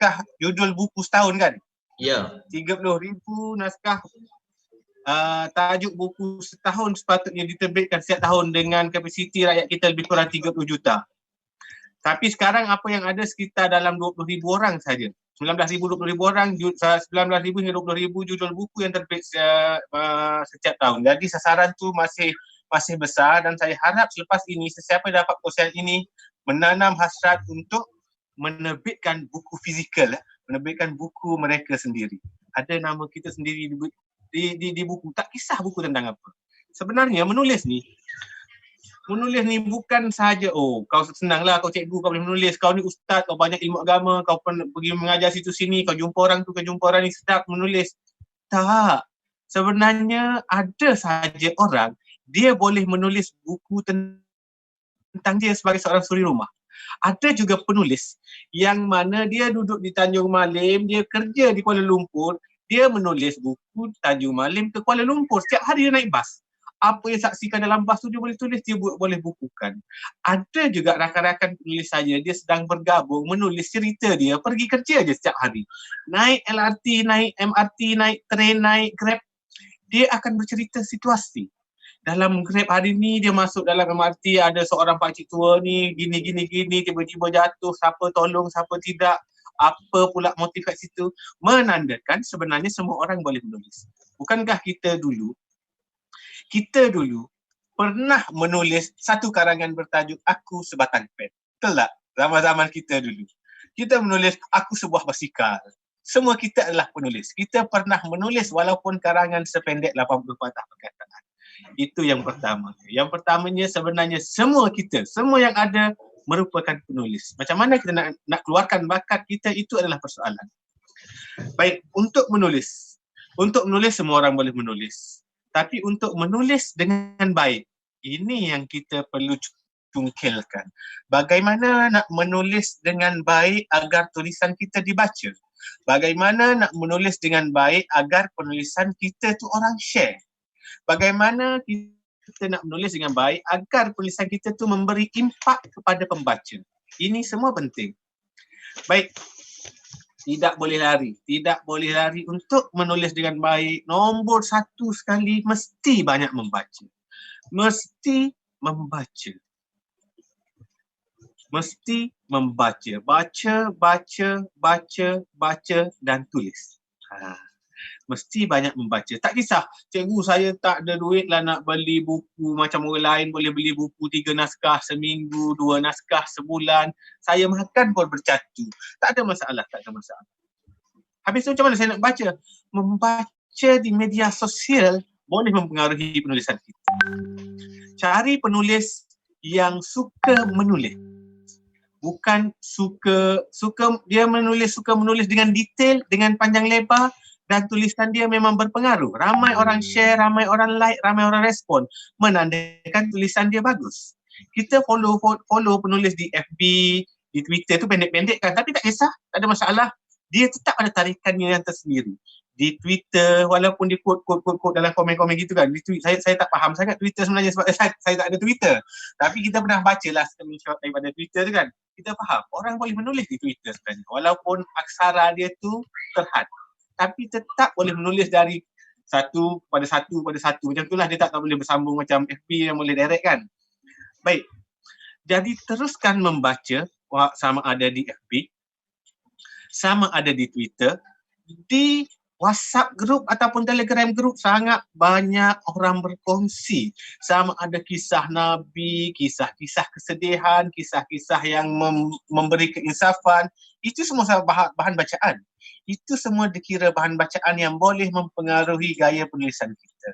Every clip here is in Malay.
naskah judul buku setahun kan? Ya. 30,000 naskah tajuk buku setahun sepatutnya diterbitkan setiap tahun dengan kapasiti rakyat kita lebih kurang 30 juta. Tapi sekarang apa yang ada sekitar dalam 20,000 orang saja. 19,000, 20,000 orang, 19,000 hingga 20,000 judul buku yang terbit setiap tahun. Jadi sasaran tu masih besar dan saya harap selepas ini sesiapa yang dapat kongsian ini menanam hasrat untuk menerbitkan buku fizikal, menerbitkan buku mereka sendiri. Ada nama kita sendiri di buku, tak kisah buku tentang apa. Sebenarnya menulis ni bukan sahaja kau senanglah, kau cikgu, kau boleh menulis, kau ni ustaz, kau banyak ilmu agama, kau pergi mengajar situ sini, kau jumpa orang tu, kau jumpa orang ni, sedap menulis. Tak. Sebenarnya ada sahaja orang dia boleh menulis buku tentang dia sebagai seorang suri rumah. Ada juga penulis yang mana dia duduk di Tanjung Malim, dia kerja di Kuala Lumpur, dia menulis buku Tanjung Malim ke Kuala Lumpur. Setiap hari dia naik bas. Apa yang saksikan dalam bas tu dia boleh tulis, dia boleh bukukan. Ada juga rakan-rakan penulis saya, dia sedang bergabung menulis cerita dia, pergi kerja je setiap hari. Naik LRT, naik MRT, naik train, naik Grab, dia akan bercerita situasi. Dalam Grab hari ni dia masuk dalam MRT, ada seorang pakcik tua ni gini, tiba-tiba jatuh, siapa tolong, siapa tidak, apa pula motif kat situ. Menandakan sebenarnya semua orang boleh menulis. Bukankah kita dulu pernah menulis satu karangan bertajuk Aku Sebatang Pen? Betul tak? Zaman-zaman kita dulu. Kita menulis Aku Sebuah Basikal. Semua kita adalah penulis. Kita pernah menulis walaupun karangan sependek 80 patah perkataan. Itu yang pertama. Yang pertamanya sebenarnya semua yang ada merupakan penulis. Macam mana kita nak keluarkan bakat kita, itu adalah persoalan. Baik, untuk menulis semua orang boleh menulis. Tapi untuk menulis dengan baik, ini yang kita perlu cungkilkan. Bagaimana nak menulis dengan baik agar tulisan kita dibaca? Bagaimana nak menulis dengan baik agar penulisan kita tu orang share? Bagaimana kita nak menulis dengan baik agar tulisan kita tu memberi impak kepada pembaca? Ini semua penting. Baik, tidak boleh lari untuk menulis dengan baik. Nombor satu sekali, mesti banyak membaca. Mesti membaca. Baca dan tulis. Mesti banyak membaca. Tak kisah, cikgu saya tak ada duit lah nak beli buku macam orang lain boleh beli buku 3 naskah seminggu, 2 naskah sebulan. Saya makan pun bercatu. Tak ada masalah. Habis tu macam mana saya nak baca? Membaca di media sosial boleh mempengaruhi penulisan kita. Cari penulis yang suka menulis. Bukan suka dia suka menulis dengan detail, dengan panjang lebar, dan tulisan dia memang berpengaruh. Ramai orang share, ramai orang like, ramai orang respon, menandakan tulisan dia bagus. Kita follow penulis di FB, di Twitter tu pendek-pendek kan, tapi tak kisah, tak ada masalah. Dia tetap ada tarikannya yang tersendiri. Di Twitter, walaupun dia quote dalam komen-komen gitu kan, saya tak faham sangat Twitter sebenarnya sebab saya tak ada Twitter. Tapi kita pernah bacalah screenshot daripada Twitter tu kan, kita faham orang boleh menulis di Twitter sebenarnya, walaupun aksara dia tu terhad. Tapi tetap boleh menulis dari satu pada satu. Macam itulah, dia tak boleh bersambung macam FB yang boleh direct kan. Baik, jadi teruskan membaca, sama ada di FB, sama ada di Twitter, di WhatsApp group ataupun Telegram group sangat banyak orang berkongsi. Sama ada kisah Nabi, kisah-kisah kesedihan, kisah-kisah yang memberi keinsafan. Itu semua bahan bacaan. Itu semua dikira bahan bacaan yang boleh mempengaruhi gaya penulisan kita.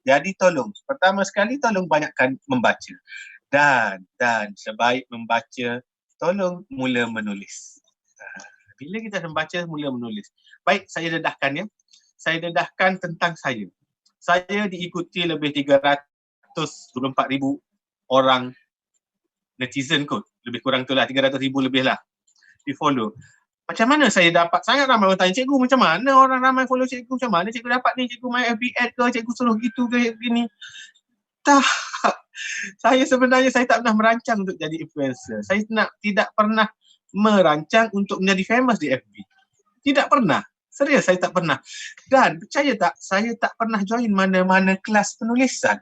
Jadi pertama sekali tolong banyakkan membaca. Dan sebaik membaca, tolong mula menulis. Bila kita membaca, mula menulis. Baik, saya dedahkan ya. Saya dedahkan tentang saya. Saya diikuti lebih 324,000 orang netizen kot. Lebih kurang tu lah, 300,000 lebih lah. Di follow. Macam mana saya dapat? Sangat ramai orang tanya, cikgu macam mana orang ramai follow cikgu? Macam mana cikgu dapat ni? Cikgu main FB ad ke? Cikgu suruh gitu ke? Gini. Tak. Saya tak pernah merancang untuk jadi influencer. Saya tidak pernah merancang untuk menjadi famous di FB. Tidak pernah. Serius, saya tak pernah. Dan percaya tak, saya tak pernah join mana-mana kelas penulisan.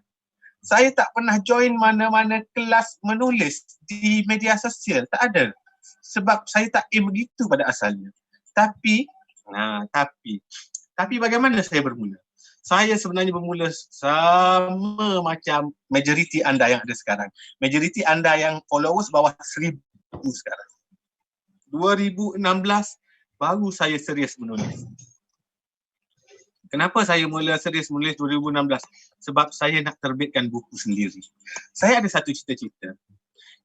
Saya tak pernah join mana-mana kelas menulis di media sosial. Tak ada. Sebab saya tak aim begitu pada asalnya. Tapi bagaimana saya bermula? Saya sebenarnya bermula sama macam majoriti anda yang ada sekarang. Majoriti anda yang followers bawah 1,000 sekarang. 2016 baru saya serius menulis. Kenapa saya mula serius menulis 2016? Sebab saya nak terbitkan buku sendiri. Saya ada satu cita-cita.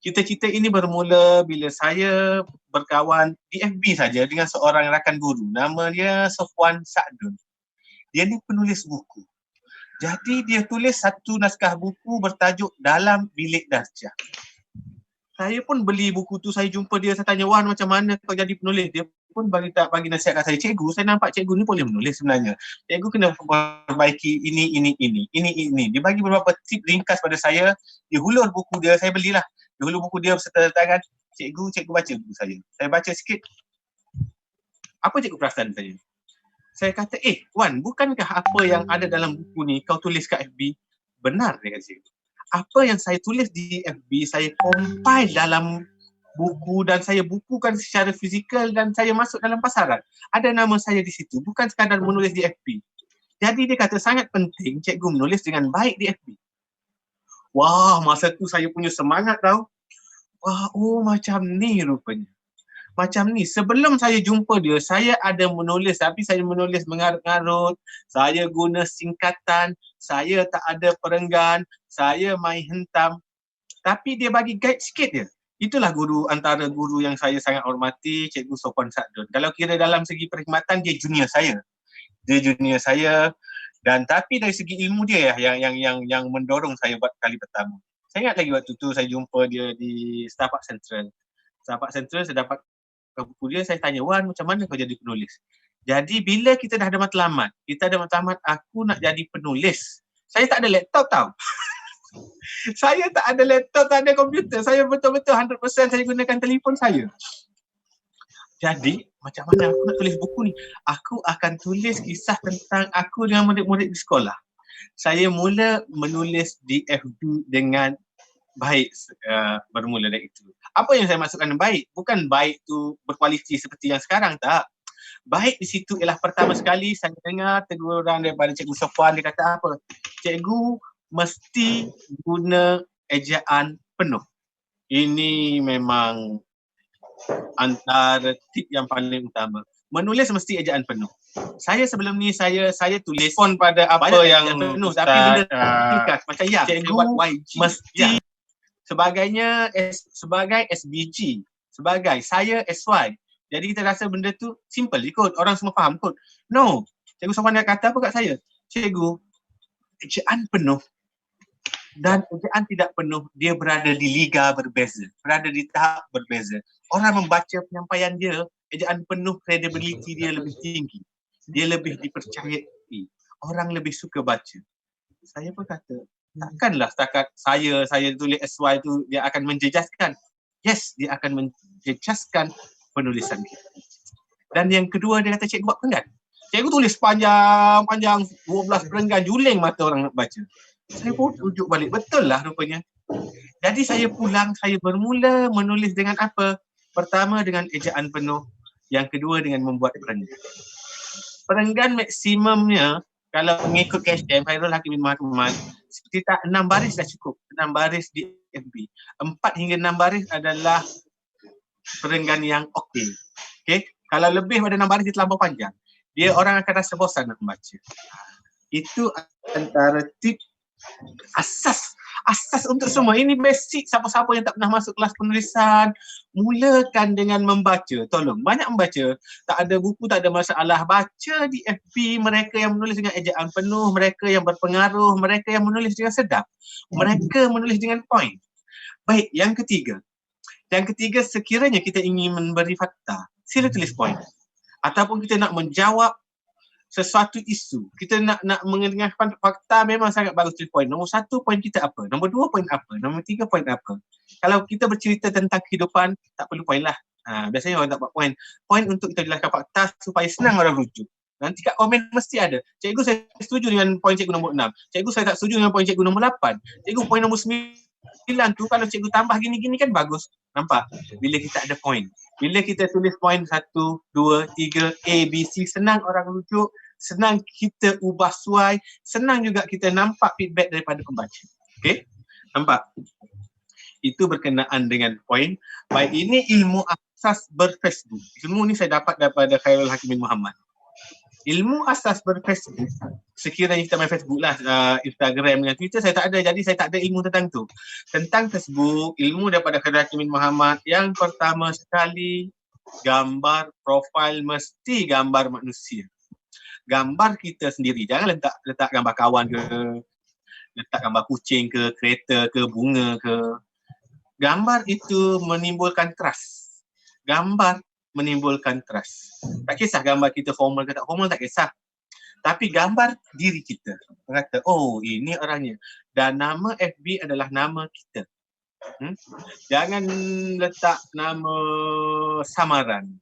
Cita-cita ini bermula bila saya berkawan di FB saja dengan seorang rakan guru. Nama dia Sofwan Sa'dun. Dia ni penulis buku. Jadi dia tulis satu naskah buku bertajuk Dalam Bilik Darjah. Saya pun beli buku tu, saya jumpa dia, saya tanya, Wan, macam mana kau jadi penulis? Dia pun bagi nasihat kat saya, cikgu, saya nampak cikgu ni boleh menulis sebenarnya. Cikgu kena perbaiki ini. Dia bagi beberapa tip ringkas pada saya, dia hulur buku dia, saya belilah. Dia hulur buku dia berserta tangan, cikgu baca buku saya. Saya baca sikit. Apa cikgu perasan saya? Saya kata, Wan, bukankah apa yang ada dalam buku ni kau tulis kat FB? Benar, dia kata cikgu. Apa yang saya tulis di FB, saya compile dalam buku dan saya bukukan secara fizikal dan saya masuk dalam pasaran. Ada nama saya di situ, bukan sekadar menulis di FB. Jadi dia kata sangat penting cikgu menulis dengan baik di FB. Wah, masa tu saya punya semangat tau. Wah, macam ni rupanya. Macam ni. Sebelum saya jumpa dia, saya ada menulis tapi saya menulis mengarut-ngarut. Saya guna singkatan. Saya tak ada perenggan. Saya main hentam. Tapi dia bagi guide sikit je. Itulah antara guru yang saya sangat hormati, Cikgu Sofwan Sa'dun. Kalau kira dalam segi perkhidmatan, dia junior saya. Dan tapi dari segi ilmu dia yang mendorong saya buat kali pertama. Saya ingat lagi waktu tu saya jumpa dia di Starbucks Central. Starbucks Central, saya dapat buku dia, saya tanya, Wan, macam mana kau jadi penulis? Jadi bila kita dah ada matlamat, aku nak jadi penulis. Saya tak ada laptop tau. Saya tak ada laptop, tak ada komputer. Saya betul-betul 100% saya gunakan telefon saya. Jadi, macam mana aku nak tulis buku ni? Aku akan tulis kisah tentang aku dengan murid-murid di sekolah. Saya mula menulis di FB dengan baik bermula dari itu. Apa yang saya maksudkan baik? Bukan baik tu berkualiti seperti yang sekarang, tak. Baik di situ ialah pertama sekali saya dengar teguran daripada Cikgu Sofwan. Dia kata apa? Cikgu mesti guna ejaan penuh. Ini memang antara tip yang paling utama. Menulis mesti ejaan penuh. Saya sebelum ni saya tulis pun pada apa yang penuh, tapi benda ringkas macam cikgu mesti sebagai SBG, sebagai saya SY. Jadi kita rasa benda tu simple je kot, orang semua faham kot. No, Cikgu Sofwan nak kata apa kat saya? Cikgu, ejaan penuh dan ejaan tidak penuh, dia berada di liga berbeza, berada di tahap berbeza. Orang membaca penyampaian dia, ejaan penuh, credibility dia lebih tinggi. Dia lebih dipercayai. Orang lebih suka baca. Saya pun kata, takkanlah setakat saya tulis SY tu dia akan menjejaskan. Yes, dia akan menjejaskan penulisan kita. Dan yang kedua dia kata, cikgu buat perenggan. Cikgu tulis panjang 12 perenggan, juling mata orang nak baca. Saya pun rujuk balik, betul lah rupanya. Jadi saya bermula menulis dengan apa? Pertama dengan ejaan penuh, yang kedua dengan membuat perenggan. Perenggan maksimumnya, kalau mengikut KSM, Khairul Hakimin Mahkamah, sekitar 6 baris dah cukup. 6 baris di FB. 4 hingga 6 baris adalah perenggan yang okey. Okay? Kalau lebih pada 6 baris, dia terlampau panjang. Orang akan rasa bosan nak membaca. Itu antara tip asas untuk semua. Ini basic, siapa-siapa yang tak pernah masuk kelas penulisan, mulakan dengan membaca. Tolong, banyak membaca. Tak ada buku, tak ada masalah. Baca di FB, mereka yang menulis dengan ejaan penuh, mereka yang berpengaruh, mereka yang menulis dengan sedap, mereka menulis dengan point. Baik, yang ketiga, sekiranya kita ingin memberi fakta, sila tulis point. Ataupun kita nak menjawab sesuatu isu, kita nak mengenalkan fakta, memang sangat bagus tulis point. Nombor 1, point kita apa? Nombor 2, point apa? Nombor 3, point apa? Kalau kita bercerita tentang kehidupan, tak perlu point lah. Biasanya orang tak buat point. Point untuk kita jelaskan fakta supaya senang orang rujuk. Nanti kat komen mesti ada. Cikgu saya setuju dengan poin cikgu nombor 6. Cikgu saya tak setuju dengan poin cikgu nombor 8. Cikgu poin nombor 9 tu kalau cikgu tambah gini-gini kan bagus. Nampak? Bila kita ada poin. Bila kita tulis poin 1, 2, 3, A, B, C, senang orang rujuk, senang kita ubah suai, senang juga kita nampak feedback daripada pembaca. Okey? Nampak? Itu berkenaan dengan poin. Baik, ini ilmu asas berFacebook. Ilmu ni saya dapat daripada Khairul Hakimin Muhammad. Ilmu asas berFacebook, sekiranya kita main Facebook lah, Instagram dengan Twitter saya tak ada, jadi saya tak ada ilmu tentang tu. Tentang Facebook, ilmu daripada Khairul Hakimin Muhammad, yang pertama sekali, gambar profil mesti gambar manusia. Gambar kita sendiri, jangan letak gambar kawan ke, letak gambar kucing ke, kereta ke, bunga ke. Gambar itu menimbulkan trust. Gambar menimbulkan trust. Tak kisah gambar kita formal ke tak formal, tak kisah. Tapi gambar diri kita. Kata, oh ini orangnya. Dan nama FB adalah nama kita. Jangan letak nama samaran.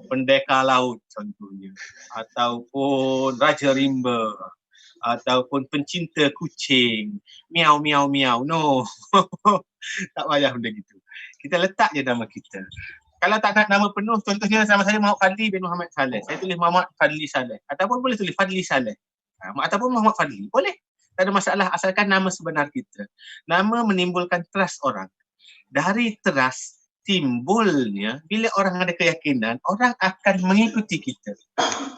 Pendekar laut contohnya. Ataupun Raja Rimba. Ataupun pencinta kucing. Miau, miau, miau. No. Tak payah benda gitu. Kita letak je nama kita. Kalau tak nak nama penuh, contohnya nama saya Muhammad Fadli bin Muhammad Saleh. Saya tulis Muhammad Fadli Saleh. Ataupun boleh tulis Fadli Saleh. Ataupun Muhammad Fadli. Boleh. Tak ada masalah asalkan nama sebenar kita. Nama menimbulkan trust orang. Dari trust timbulnya, bila orang ada keyakinan, orang akan mengikuti kita.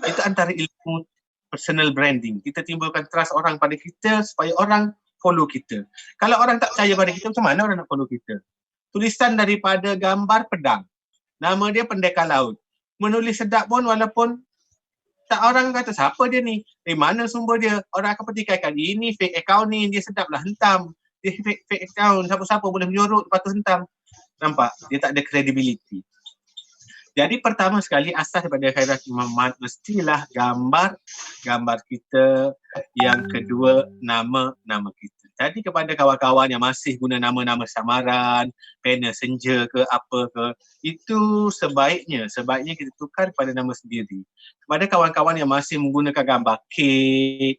Itu antara ilmu personal branding. Kita timbulkan trust orang pada kita supaya orang follow kita. Kalau orang tak percaya pada kita, macam mana orang nak follow kita? Tulisan daripada gambar pedang. Nama dia Pendekar Laut. Menulis sedap pun walaupun tak orang kata siapa dia ni. Dari mana sumber dia? Orang akan petikaikan. Ini fake account ni, dia sedap lah hentam. Dia fake account, siapa-siapa boleh menyorot lepas tu hentam. Nampak? Dia tak ada credibility. Jadi pertama sekali asas daripada Khairul Hakimin Muhammad mestilah gambar kita. Yang kedua, nama kita. Jadi kepada kawan-kawan yang masih guna nama-nama samaran, panel senja ke apa ke, itu sebaiknya kita tukar pada nama sendiri. Kepada kawan-kawan yang masih menggunakan gambar kek,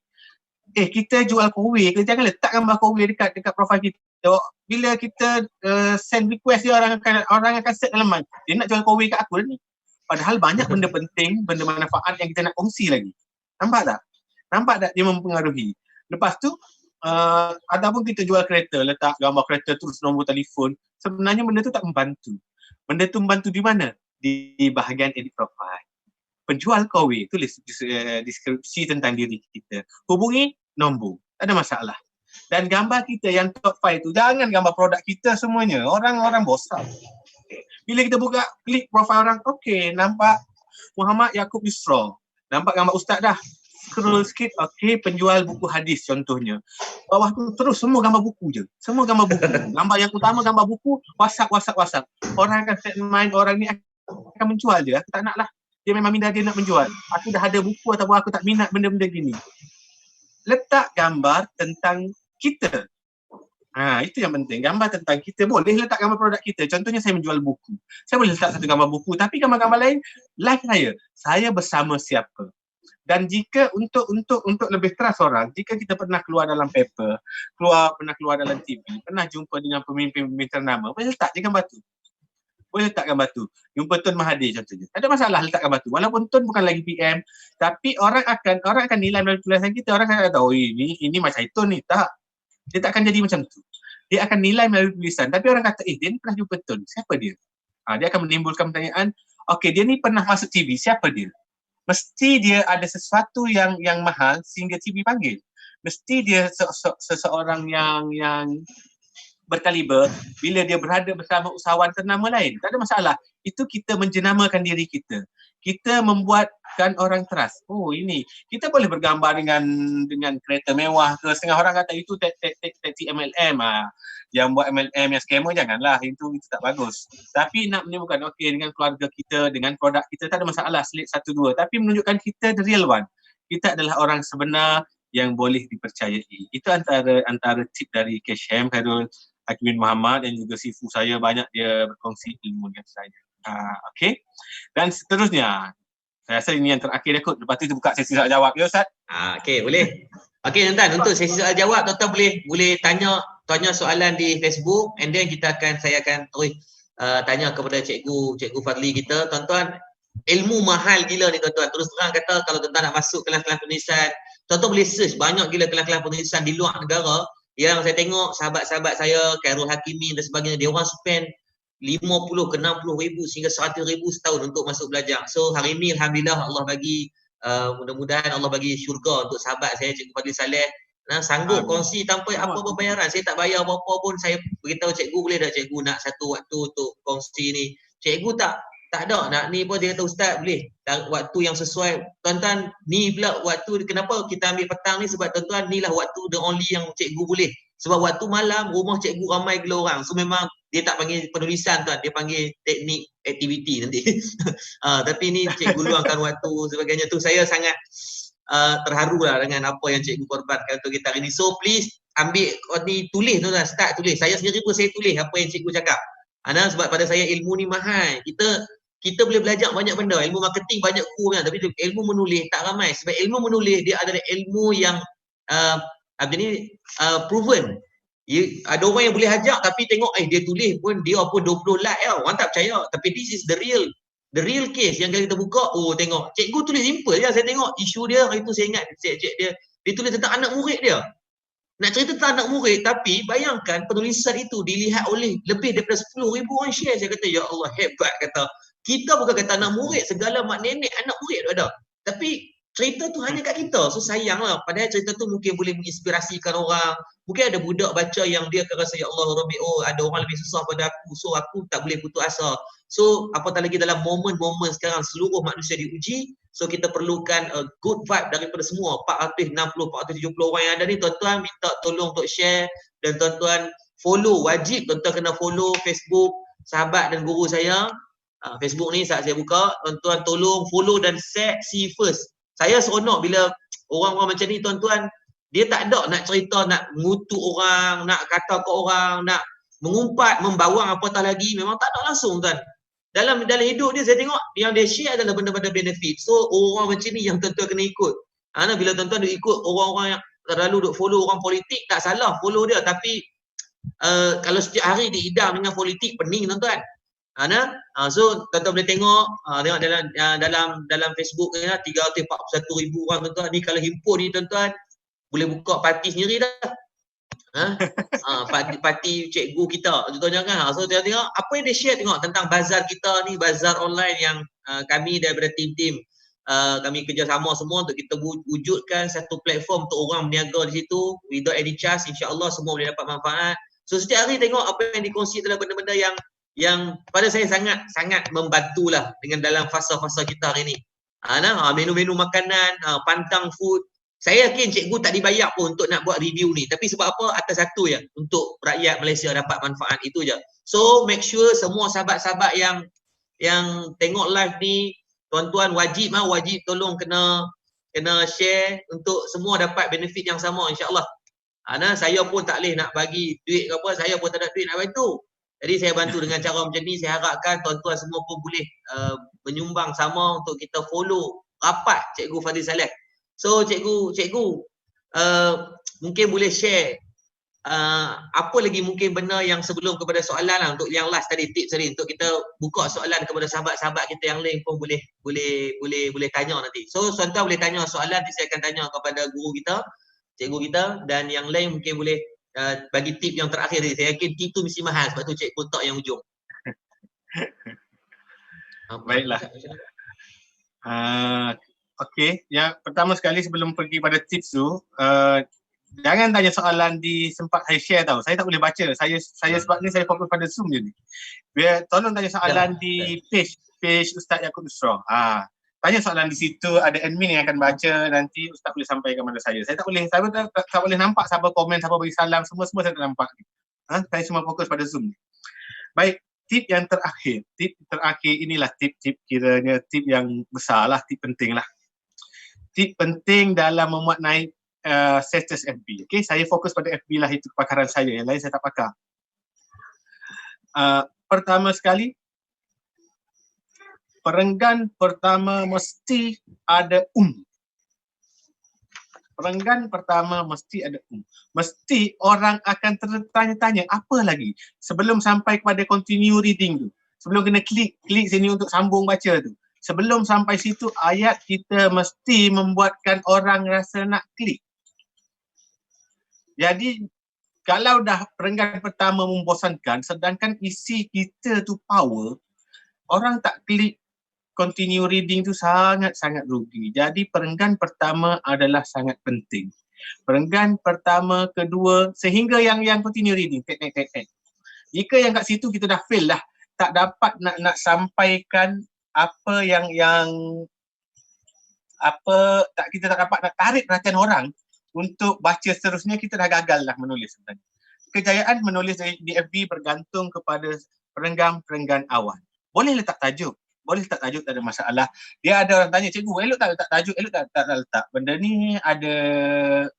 kita jual kowe ke, jangan letak gambar kowe dekat profil kita. Bila kita send request dia, orang akan set dalam mind, dia nak jual kowe kat aku ni. Padahal banyak benda penting, benda manfaat yang kita nak kongsi lagi. Nampak tak dia mempengaruhi. Lepas tu ataupun kita jual kereta, letak gambar kereta terus nombor telefon, sebenarnya benda tu tak membantu. Benda tu membantu di mana? Di bahagian edit profile. Penjual kowe, tulis deskripsi tentang diri kita. Hubungi nombor, tak ada masalah. Dan gambar kita yang top 5 tu, jangan gambar produk kita semuanya. Orang-orang bosan. Bila kita buka, klik profil orang, okey, nampak Muhammad Yaakob Yusra. Nampak gambar ustaz dah. Scroll sikit, okey, penjual buku hadis contohnya. Bawah tu terus semua gambar buku je. Semua gambar buku. Gambar yang utama gambar buku, WhatsApp. Orang akan set mind, orang ni akan menjual je. Aku tak nak lah. Dia memang minat dia nak menjual. Aku dah ada buku ataupun aku tak minat benda-benda gini. Letak gambar tentang kita. Itu yang penting. Gambar tentang kita. Boleh letak gambar produk kita. Contohnya saya menjual buku. Saya boleh letak satu gambar buku. Tapi gambar-gambar lain, live saya bersama siapa. Dan jika untuk lebih trust orang, jika kita pernah keluar dalam paper, pernah keluar dalam TV, pernah jumpa dengan pemimpin-pemimpin ternama, boleh letak je gambar tu. Jumpa Tun Mahathir contohnya. Tak ada masalah letak gambar tu. Walaupun Tun bukan lagi PM, tapi orang akan nilai melalui tulisan kita. Orang akan kata, oh ini macam Tun ni. Tak. Dia tak akan jadi macam tu. Dia akan nilai melalui tulisan. Tapi orang kata, dia ni pernah jumpa Tun. Siapa dia? Dia akan menimbulkan pertanyaan, okey, dia ni pernah masuk TV. Siapa dia? Mesti dia ada sesuatu yang mahal sehingga TV panggil. Mesti dia seseorang yang berkaliber bila dia berada bersama usahawan ternama lain. Tak ada masalah. Itu kita menjenamakan diri kita. Kita membuatkan orang trust. Oh ini, kita boleh bergambar dengan kereta mewah ke. Setengah orang kata itu taktik MLM. Yang buat MLM, yang scammer janganlah. Itu tak bagus. Tapi nak menimbulkan, okey, dengan keluarga kita, dengan produk kita, tak ada masalah. Selit 1-2. Tapi menunjukkan kita the real one. Kita adalah orang sebenar yang boleh dipercayai. Itu antara tip dari Khairul Hakimin Muhammad, dan juga sifu saya banyak dia berkongsi ilmu dengan saya. Okey. Dan seterusnya, saya rasa ini yang terakhir dia kot. Lepas tu kita buka sesi soal jawab. Ya Ustaz? Okey, boleh. Okey tuan-tuan, untuk sesi soal jawab tuan-tuan boleh tanya soalan di Facebook, and then saya akan tanya kepada cikgu Fadli kita. Tuan-tuan, ilmu mahal gila ni tuan-tuan. Terus terang kata, kalau tuan-tuan nak masuk kelas-kelas penulisan, tuan-tuan boleh search banyak gila kelas-kelas penulisan di luar negara yang saya tengok sahabat-sahabat saya, Khairul Hakimi dan sebagainya, dia orang spend 50 ke 60 ribu sehingga 100 ribu setahun untuk masuk belajar. So hari ni Alhamdulillah Allah bagi, mudah-mudahan Allah bagi syurga untuk sahabat saya, Cikgu Fadli Saleh, sanggup kongsi tanpa apa-apa bayaran. Saya tak bayar apa-apa pun. Saya beritahu cikgu, boleh tak cikgu nak satu waktu untuk kongsi ni. Cikgu tak ada nak ni pun. Dia kata, Ustaz boleh waktu yang sesuai. Tuan-tuan, ni pula waktu, kenapa kita ambil petang ni, sebab tuan-tuan ni lah waktu the only yang cikgu boleh. Sebab waktu malam rumah cikgu ramai gila orang. So memang dia tak panggil penulisan tuan, dia panggil teknik aktiviti nanti. Tapi ni cikgu luangkan waktu sebagainya tu. Saya sangat terharu lah dengan apa yang cikgu korbankan untuk kita hari ni. So please ambil ni, tulis tuan-tuan, start tulis. Saya sendiri pun saya tulis apa yang cikgu cakap. Sebab pada saya ilmu ni mahal. Kita boleh belajar banyak benda. Ilmu marketing banyak kurang, tapi ilmu menulis tak ramai. Sebab ilmu menulis dia adalah ilmu yang proven. Ada orang yang boleh ajak tapi tengok dia tulis pun dia apa 20 like orang tak percaya. Tapi this is the real case yang kita buka. Tengok cikgu tulis simple je. Saya tengok isu dia hari tu, saya ingat dia tulis tentang anak murid dia. Nak cerita tentang anak murid, tapi bayangkan penulisan itu dilihat oleh lebih daripada 10,000 orang share. Saya kata, ya Allah, hebat. Kata kita bukan kata anak murid, segala mak nenek anak murid tu ada. Tapi cerita tu hanya kat kita. So sayanglah, padahal cerita tu mungkin boleh menginspirasikan orang. Mungkin ada budak baca yang dia akan rasa, ya Allah Rabbi, ada orang lebih susah pada aku, so aku tak boleh putus asa. So apatah lagi dalam momen-momen sekarang seluruh manusia diuji. So kita perlukan a good vibe daripada semua 460, 470 orang yang ada ni. Tuan-tuan minta tolong untuk share, dan tuan-tuan follow, wajib tuan-tuan kena follow Facebook sahabat dan guru saya. Facebook ni saat saya buka, tuan-tuan tolong follow dan share, see first. Saya seronok bila orang-orang macam ni tuan-tuan, dia tak ada nak cerita, nak mengutuk orang, nak kata ke orang, nak mengumpat, membawang apatah lagi. Memang tak ada langsung tuan. Dalam hidup dia, saya tengok yang dia share adalah benda-benda benefit. So orang macam ni yang tuan-tuan kena ikut. Bila tuan-tuan duk ikut orang-orang yang terlalu duk follow orang politik, tak salah follow dia, tapi kalau setiap hari diidam dengan politik, pening tuan-tuan. So tuan-tuan boleh tengok dalam Facebook ni 341,000 orang tuan-tuan. Ni kalau himpun ni tuan-tuan, boleh buka parti sendiri dah. Parti cikgu kita, contohnya kan. So kita tengok apa yang dia share, tengok tentang bazar kita ni, bazar online yang kami daripada tim-tim kami kerjasama semua untuk kita wujudkan satu platform untuk orang berniaga di situ without any charge. InsyaAllah semua boleh dapat manfaat. So setiap hari tengok apa yang dikongsi adalah benda-benda yang pada saya sangat membantulah dengan dalam fasa-fasa kita hari ni. Menu-menu makanan, pantang food. Saya yakin cikgu tak dibayar pun untuk nak buat review ni. Tapi sebab apa? Atas satu ya, untuk rakyat Malaysia dapat manfaat, itu je. So make sure semua sahabat-sahabat yang tengok live ni, tuan-tuan wajib tolong kena share untuk semua dapat benefit yang sama, insya-Allah. Saya pun tak boleh nak bagi duit ke apa, saya pun tak ada duit nak bantu. Jadi saya bantu dengan cara macam ni. Saya harapkan tuan-tuan semua pun boleh menyumbang sama untuk kita follow rapat Cikgu Fadli Saleh. So cikgu mungkin boleh share apa lagi mungkin benda yang sebelum kepada soalan lah, untuk yang last tadi, tips tadi, untuk kita buka soalan kepada sahabat-sahabat kita yang lain pun boleh tanya nanti. So tuan-tuan boleh tanya soalan, nanti saya akan tanya kepada guru kita, cikgu kita, dan yang lain mungkin boleh bagi tip yang terakhir tadi. Saya yakin tip tu mesti mahal, sebab tu cikgu tak yang hujung. Baiklah. Okey, yang pertama sekali sebelum pergi pada tips tu, jangan tanya soalan di sempat saya share tau. Saya tak boleh baca. Saya sebab ni saya fokus pada Zoom je ni. Biar tolong tanya soalan di page Ustaz Yaakob Nusra. Tanya soalan di situ, ada admin yang akan baca, nanti Ustaz boleh sampaikan kepada saya. Saya tak boleh nampak siapa komen, siapa bagi salam, semua saya tak nampak. Saya semua fokus pada Zoom ni. Baik, tip yang terakhir. Tip terakhir inilah tip kiranya tip yang besar lah, tip penting lah. Tip penting dalam memuat naik status FB. Okay, saya fokus pada FB lah, itu kepakaran saya. Yang lain saya tak pakar. Pertama sekali, Perenggan pertama mesti ada Perenggan pertama mesti ada Mesti orang akan tertanya-tanya apa lagi sebelum sampai kepada continue reading tu. Sebelum kena klik sini untuk sambung baca tu. Sebelum sampai situ ayat kita mesti membuatkan orang rasa nak klik. Jadi kalau dah perenggan pertama membosankan sedangkan isi kita tu power, orang tak klik continue reading tu sangat-sangat rugi. Jadi perenggan pertama adalah sangat penting. Perenggan pertama, kedua, sehingga yang continue reading. Jika yang kat situ kita dah fail dah, tak dapat nak sampaikan apa yang kita tak dapat nak tarik perhatian orang untuk baca seterusnya, kita dah gagal lah menulis sebenarnya. Kejayaan menulis di FB bergantung kepada perenggan awal. Boleh letak tajuk, tak ada masalah. Dia ada orang tanya, cikgu elok tak letak tajuk, elok tak letak. Benda ni ada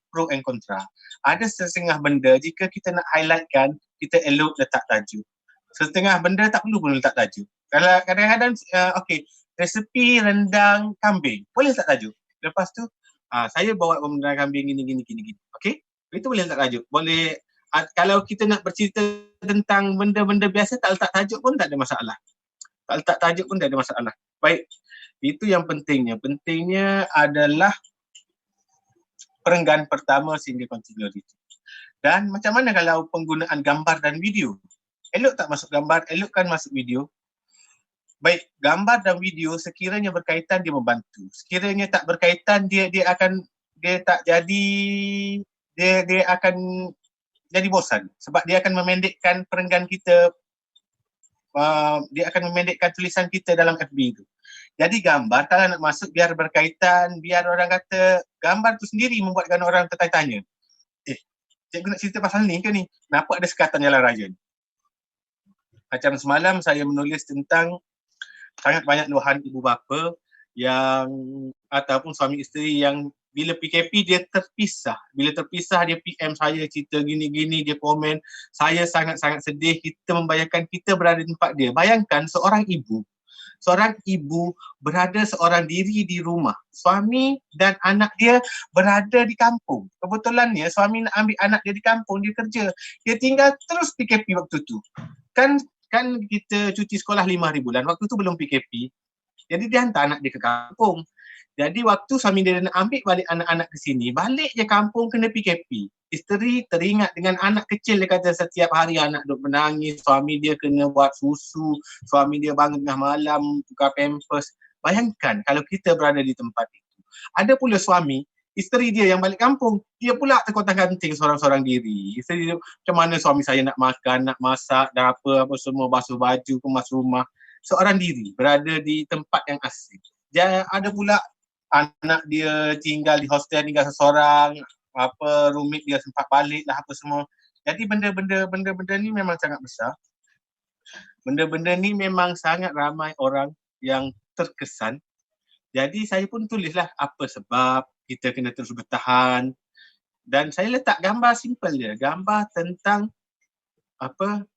pro and kontra. Ada setengah benda jika kita nak highlightkan, kita elok letak tajuk. Setengah benda tak perlu pun letak tajuk. Kalau kadang-kadang resepi rendang kambing, boleh letak tajuk. Lepas tu saya bawa rendang kambing gini. Okey? Itu boleh letak tajuk. Boleh kalau kita nak bercerita tentang benda-benda biasa tak letak tajuk pun tak ada masalah. Tak letak tajuk pun tak ada masalah. Baik, itu yang pentingnya. Pentingnya adalah perenggan pertama sehingga continuity. Dan macam mana kalau penggunaan gambar dan video? Elok tak masuk gambar, elok kan masuk video. Baik, gambar dan video sekiranya berkaitan dia membantu. Sekiranya tak berkaitan dia akan jadi bosan sebab dia akan memendekkan perenggan kita. Dia akan memendekkan tulisan kita dalam FB itu. Jadi gambar kalau nak masuk biar berkaitan, biar orang kata gambar tu sendiri membuatkan orang tertanya-tanya. Cikgu nak cerita pasal ni ke ni? Kenapa ada sekatan jalan raya ni? Macam semalam saya menulis tentang sangat banyak luahan ibu bapa yang ataupun suami isteri yang bila PKP dia terpisah. Bila terpisah dia PM saya cerita gini-gini, dia komen. Saya sangat-sangat sedih, kita membayangkan kita berada di tempat dia. Bayangkan seorang ibu berada seorang diri di rumah. Suami dan anak dia berada di kampung. Kebetulannya suami nak ambil anak dia di kampung, dia kerja. Dia tinggal terus PKP waktu tu. Kan kita cuti sekolah 5 hari bulan, waktu tu belum PKP. Jadi dia hantar anak dia ke kampung. Jadi waktu suami dia nak ambil balik anak-anak ke sini, balik je kampung kena PKP. Isteri teringat dengan anak kecil, dia kata setiap hari anak duk menangis, suami dia kena buat susu, suami dia bangun tengah malam, tukar pampers. Bayangkan kalau kita berada di tempat itu. Ada pula suami, isteri dia yang balik kampung, dia pula terkotak-kanting seorang-seorang diri. Isteri dia, macam mana suami saya nak makan, nak masak, dan apa semua, basuh baju, kemas rumah. Seorang diri, berada di tempat yang asing. Dia ada pula anak dia tinggal di hostel, tinggal seseorang, roommate dia sempat balik lah apa semua. Jadi benda-benda ni memang sangat besar. Benda-benda ni memang sangat ramai orang yang terkesan. Jadi saya pun tulislah apa sebab kita kena terus bertahan. Dan saya letak gambar simple je, gambar tentang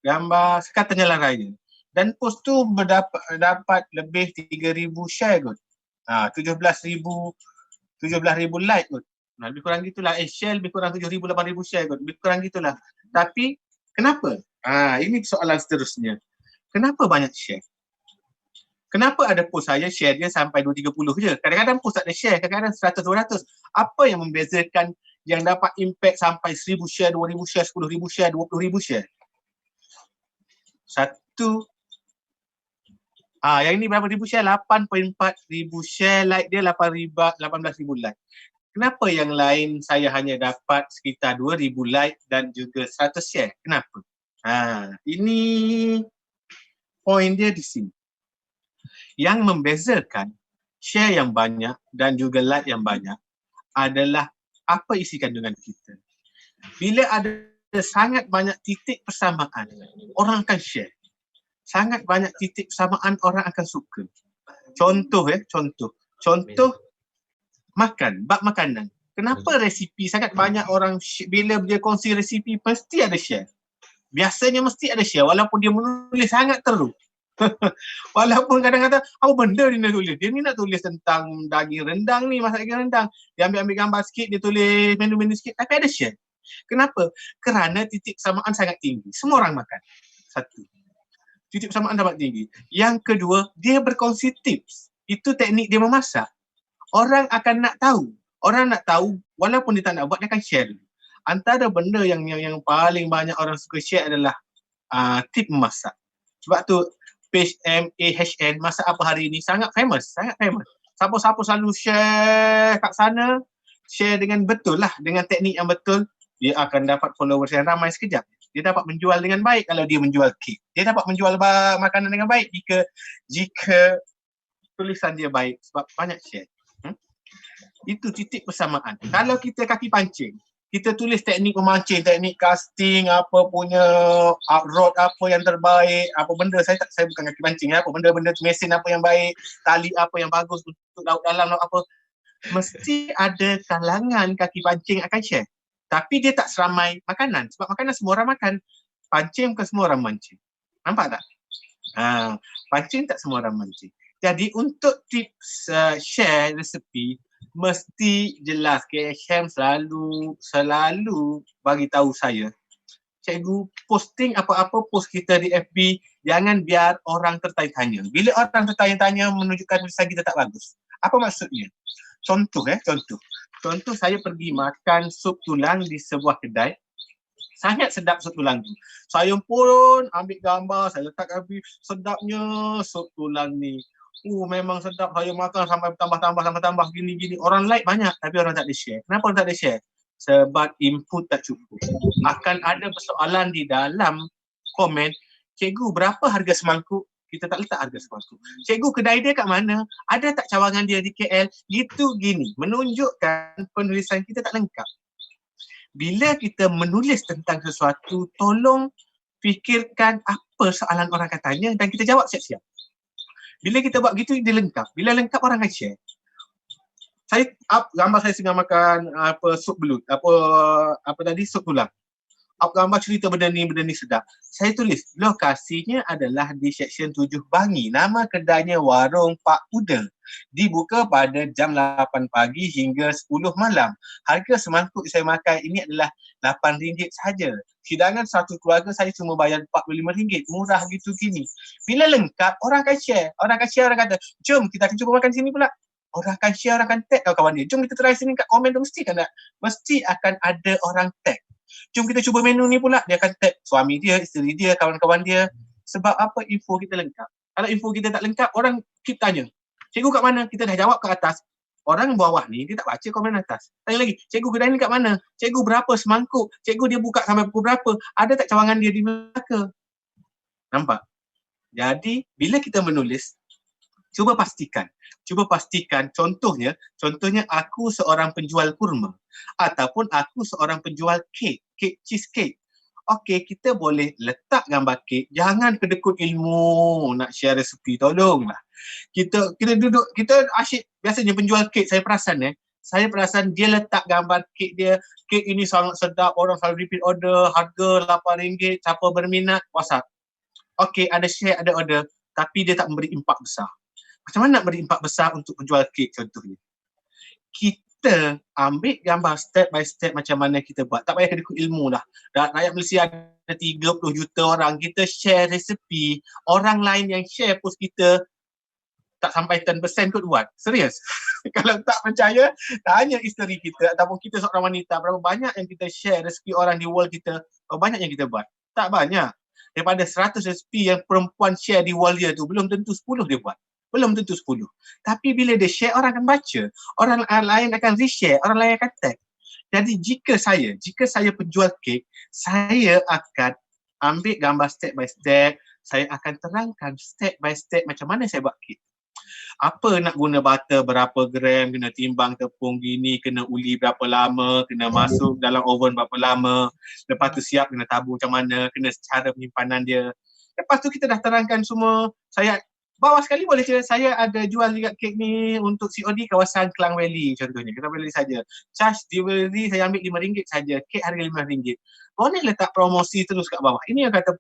gambar sekatan jalan raya. Dan post tu dapat lebih 3,000 share kot. 17,000 like kot. Lebih kurang gitulah. Share lebih kurang 7,000, 8,000 share kot. Lebih kurang gitulah. Tapi kenapa? Ini soalan seterusnya. Kenapa banyak share? Kenapa ada post saya share dia sampai 230 je? Kadang-kadang post tak ada share, kadang-kadang 100, 200. Apa yang membezakan yang dapat impact sampai 1,000 share, 2,000 share, 10,000 share, 20,000 share? Yang ini berapa ribu share? 8.4 ribu share, like dia 18,000 like. Kenapa yang lain saya hanya dapat sekitar 2,000 like dan juga 100 share? Kenapa? Ini poin dia di sini. Yang membezakan share yang banyak dan juga like yang banyak adalah apa isi kandungan kita. Bila ada sangat banyak titik persamaan, orang akan share. Sangat banyak titik persamaan, orang akan suka. Contoh makan, bab makanan. Kenapa resipi sangat banyak orang bila dia kongsi resipi mesti ada share. Biasanya mesti ada share walaupun dia menulis sangat teruk. Walaupun kadang-kadang apa benda dia nak tulis. Dia ni nak tulis tentang daging rendang ni, masak daging rendang. Dia ambil gambar sikit, dia tulis menu-menu sikit, tapi ada share. Kenapa? Kerana titik kesamaan sangat tinggi. Semua orang makan. Satu. Titik kesamaan sangat tinggi. Yang kedua, dia berkongsi tips. Itu teknik dia memasak. Orang akan nak tahu. Orang nak tahu, walaupun dia tak nak buat, dia akan share. Antara benda yang paling banyak orang suka share adalah tip memasak. Sebab tu page MAHN masak apa hari ni sangat famous. Siapa-siapa selalu share kat sana, share dengan betul lah, dengan teknik yang betul, dia akan dapat followers yang ramai sekejap. Dia dapat menjual dengan baik kalau dia menjual kek. Dia dapat menjual makanan dengan baik jika tulisan dia baik sebab banyak share. Itu titik persamaan. Kalau kita kaki pancing, kita tulis teknik memancing, teknik casting, apa punya rod apa yang terbaik, apa benda, saya bukan kaki pancing ya, apa benda-benda mesin apa yang baik, tali apa yang bagus untuk laut dalam, laut apa. Mesti ada kalangan kaki pancing akan share. Tapi dia tak seramai makanan. Sebab makanan semua orang makan. Pancing bukan semua orang mancing. Nampak tak? Pancing tak semua orang mancing. Jadi untuk tips share resepi, mesti jelas. KHM selalu bagi tahu saya, cikgu posting apa-apa post kita di FB, jangan biar orang tertanya-tanya. Bila orang tertanya-tanya menunjukkan tulisan kita tak bagus. Apa maksudnya? Contoh saya pergi makan sup tulang di sebuah kedai. Sangat sedap sup tulang tu. Saya pun ambil gambar, saya letak habis, sedapnya sup tulang ni. Memang sedap, saya makan sampai tambah gini-gini. Orang like banyak tapi orang tak ada share. Kenapa orang tak ada share? Sebab input tak cukup. Akan ada persoalan di dalam komen, cikgu berapa harga semangkuk? Kita tak letak harga semangkuk. Cikgu kedai dia kat mana? Ada tak cawangan dia di KL? Gitu gini. Menunjukkan penulisan kita tak lengkap. Bila kita menulis tentang sesuatu, tolong fikirkan apa soalan orang akan tanya dan kita jawab siap-siap. Bila kita buat gitu, dia lengkap. Bila lengkap, orang akan share. Saya gambar saya sedang makan sup belut, sup tulang. Gambar cerita benda ni sedap. Saya tulis, lokasinya adalah di Seksyen 7 Bangi. Nama kedainya Warung Pak Uda. Dibuka pada jam 8 pagi hingga 10 malam. Harga semangkuk saya makan ini adalah RM8 sahaja. Hidangan satu keluarga saya cuma bayar RM45. Murah gitu gini. Bila lengkap, orang akan share. Orang kata, jom kita akan cuba makan sini pula. Orang akan share, orang akan tag kawan dia. Jom kita try sini kat komen tu, mesti akan ada orang tag. Jom kita cuba menu ni pula. Dia akan tag suami dia, isteri dia, kawan-kawan dia. Sebab apa? Info kita lengkap. Kalau info kita tak lengkap, orang keep tanya. Cikgu kat mana? Kita dah jawab kat atas. Orang bawah ni, dia tak baca komen atas. Tanya lagi, cikgu kedai ni kat mana? Cikgu berapa semangkuk? Cikgu dia buka sampai pukul berapa? Ada tak cawangan dia di belakang? Nampak? Jadi, bila kita menulis, cuba pastikan. Contohnya aku seorang penjual kurma ataupun aku seorang penjual kek cheesecake. Okey, kita boleh letak gambar kek, jangan kedekut ilmu nak share resepi, tolonglah. Kita duduk, kita asyik, biasanya penjual kek saya perasan dia letak gambar kek dia, kek ini sangat sedap, orang selalu repeat order, harga RM8, siapa berminat, WhatsApp. Okey, ada share, ada order, tapi dia tak memberi impak besar. Macam mana nak beri impak besar untuk penjual kek contohnya? Kita ambil gambar step by step macam mana kita buat. Tak payah kedekut ilmu lah. Rakyat Malaysia ada 30 juta orang. Kita share resepi. Orang lain yang share post kita tak sampai 10% kot buat. Serius. Kalau tak percaya, tanya isteri kita ataupun kita seorang wanita. Berapa banyak yang kita share resepi orang di wall kita. Berapa banyak yang kita buat. Tak banyak. Daripada 100 resepi yang perempuan share di wall dia tu, belum tentu 10 dia buat. Belum tentu 10. Tapi bila dia share, orang akan baca. Orang lain akan reshare. Orang lain akan tag. Jadi jika saya penjual kek, saya akan ambil gambar step by step. Saya akan terangkan step by step macam mana saya buat kek. Apa nak guna butter berapa gram, kena timbang tepung gini, kena uli berapa lama, kena masuk dalam oven berapa lama. Lepas tu siap kena tabur macam mana, kena cara penyimpanan dia. Lepas tu kita dah terangkan semua. Saya bawah sekali boleh cerita, saya ada jual juga kek ni untuk COD kawasan Klang Valley contohnya. Klang Valley saja. Charge delivery saya ambil RM5 saja. Kek harga RM5. Boleh letak promosi terus kat bawah. Ini yang kata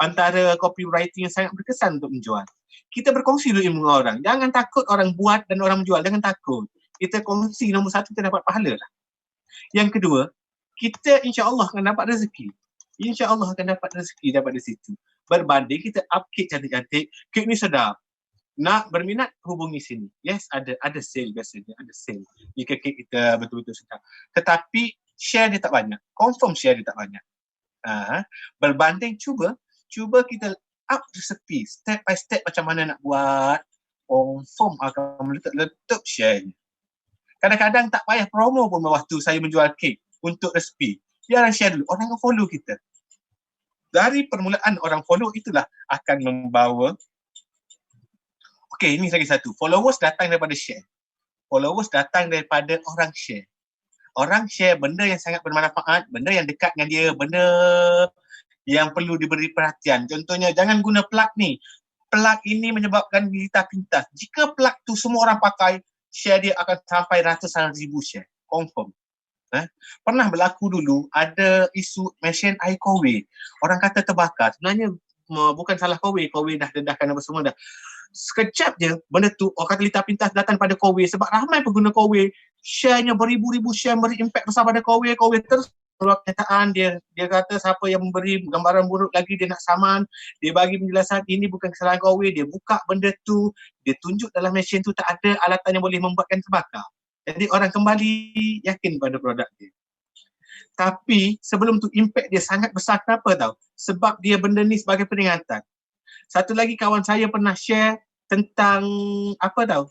antara copywriting yang sangat berkesan untuk menjual. Kita berkongsi dulu ilmu dengan orang. Jangan takut orang buat dan orang menjual. Jangan takut. Kita kongsi, nombor satu kita dapat pahala lah. Yang kedua, kita insya-Allah akan dapat rezeki. InsyaAllah akan dapat rezeki daripada situ. Berbanding kita up kek cantik-cantik, kek ni sedap. Nak berminat, hubungi sini. Yes, ada sale biasanya, ada sale. Jika kek kita betul-betul sedap. Tetapi share dia tak banyak. Confirm share dia tak banyak. Berbanding cuba kita up resepi, step by step macam mana nak buat, confirm akan meletup share-nya. Kadang-kadang tak payah promo pun waktu saya menjual kek untuk resepi. Biar orang share dulu, orang akan follow kita. Dari permulaan orang follow itulah akan membawa. Okey, ini lagi satu. Followers datang daripada share. Followers datang daripada orang share. Orang share benda yang sangat bermanfaat, benda yang dekat dengan dia, benda yang perlu diberi perhatian. Contohnya, jangan guna plug ni. Plug ini menyebabkan gilita pintas. Jika plug tu semua orang pakai, share dia akan sampai ratusan ribu share. Confirm. Pernah berlaku dulu ada isu mesin air Kowe. Orang kata terbakar. Sebenarnya bukan salah Kowe dah dedahkan apa semua dah. Sekejap je benda tu orang kata litar pintas datang pada Kowe sebab ramai pengguna Kowe. Share-nya beribu-ribu share, beri impact besar pada Kowe. Kowe terus keluar kenyataan dia kata siapa yang memberi gambaran buruk lagi dia nak saman. Dia bagi penjelasan ini bukan kesalahan Kowe. Dia buka benda tu, dia tunjuk dalam mesin tu tak ada alatan yang boleh membuatkan terbakar. Jadi orang kembali yakin pada produk dia. Tapi sebelum tu impact dia sangat besar. Kenapa tahu? Sebab dia benda ni sebagai peringatan. Satu lagi kawan saya pernah share tentang apa tahu?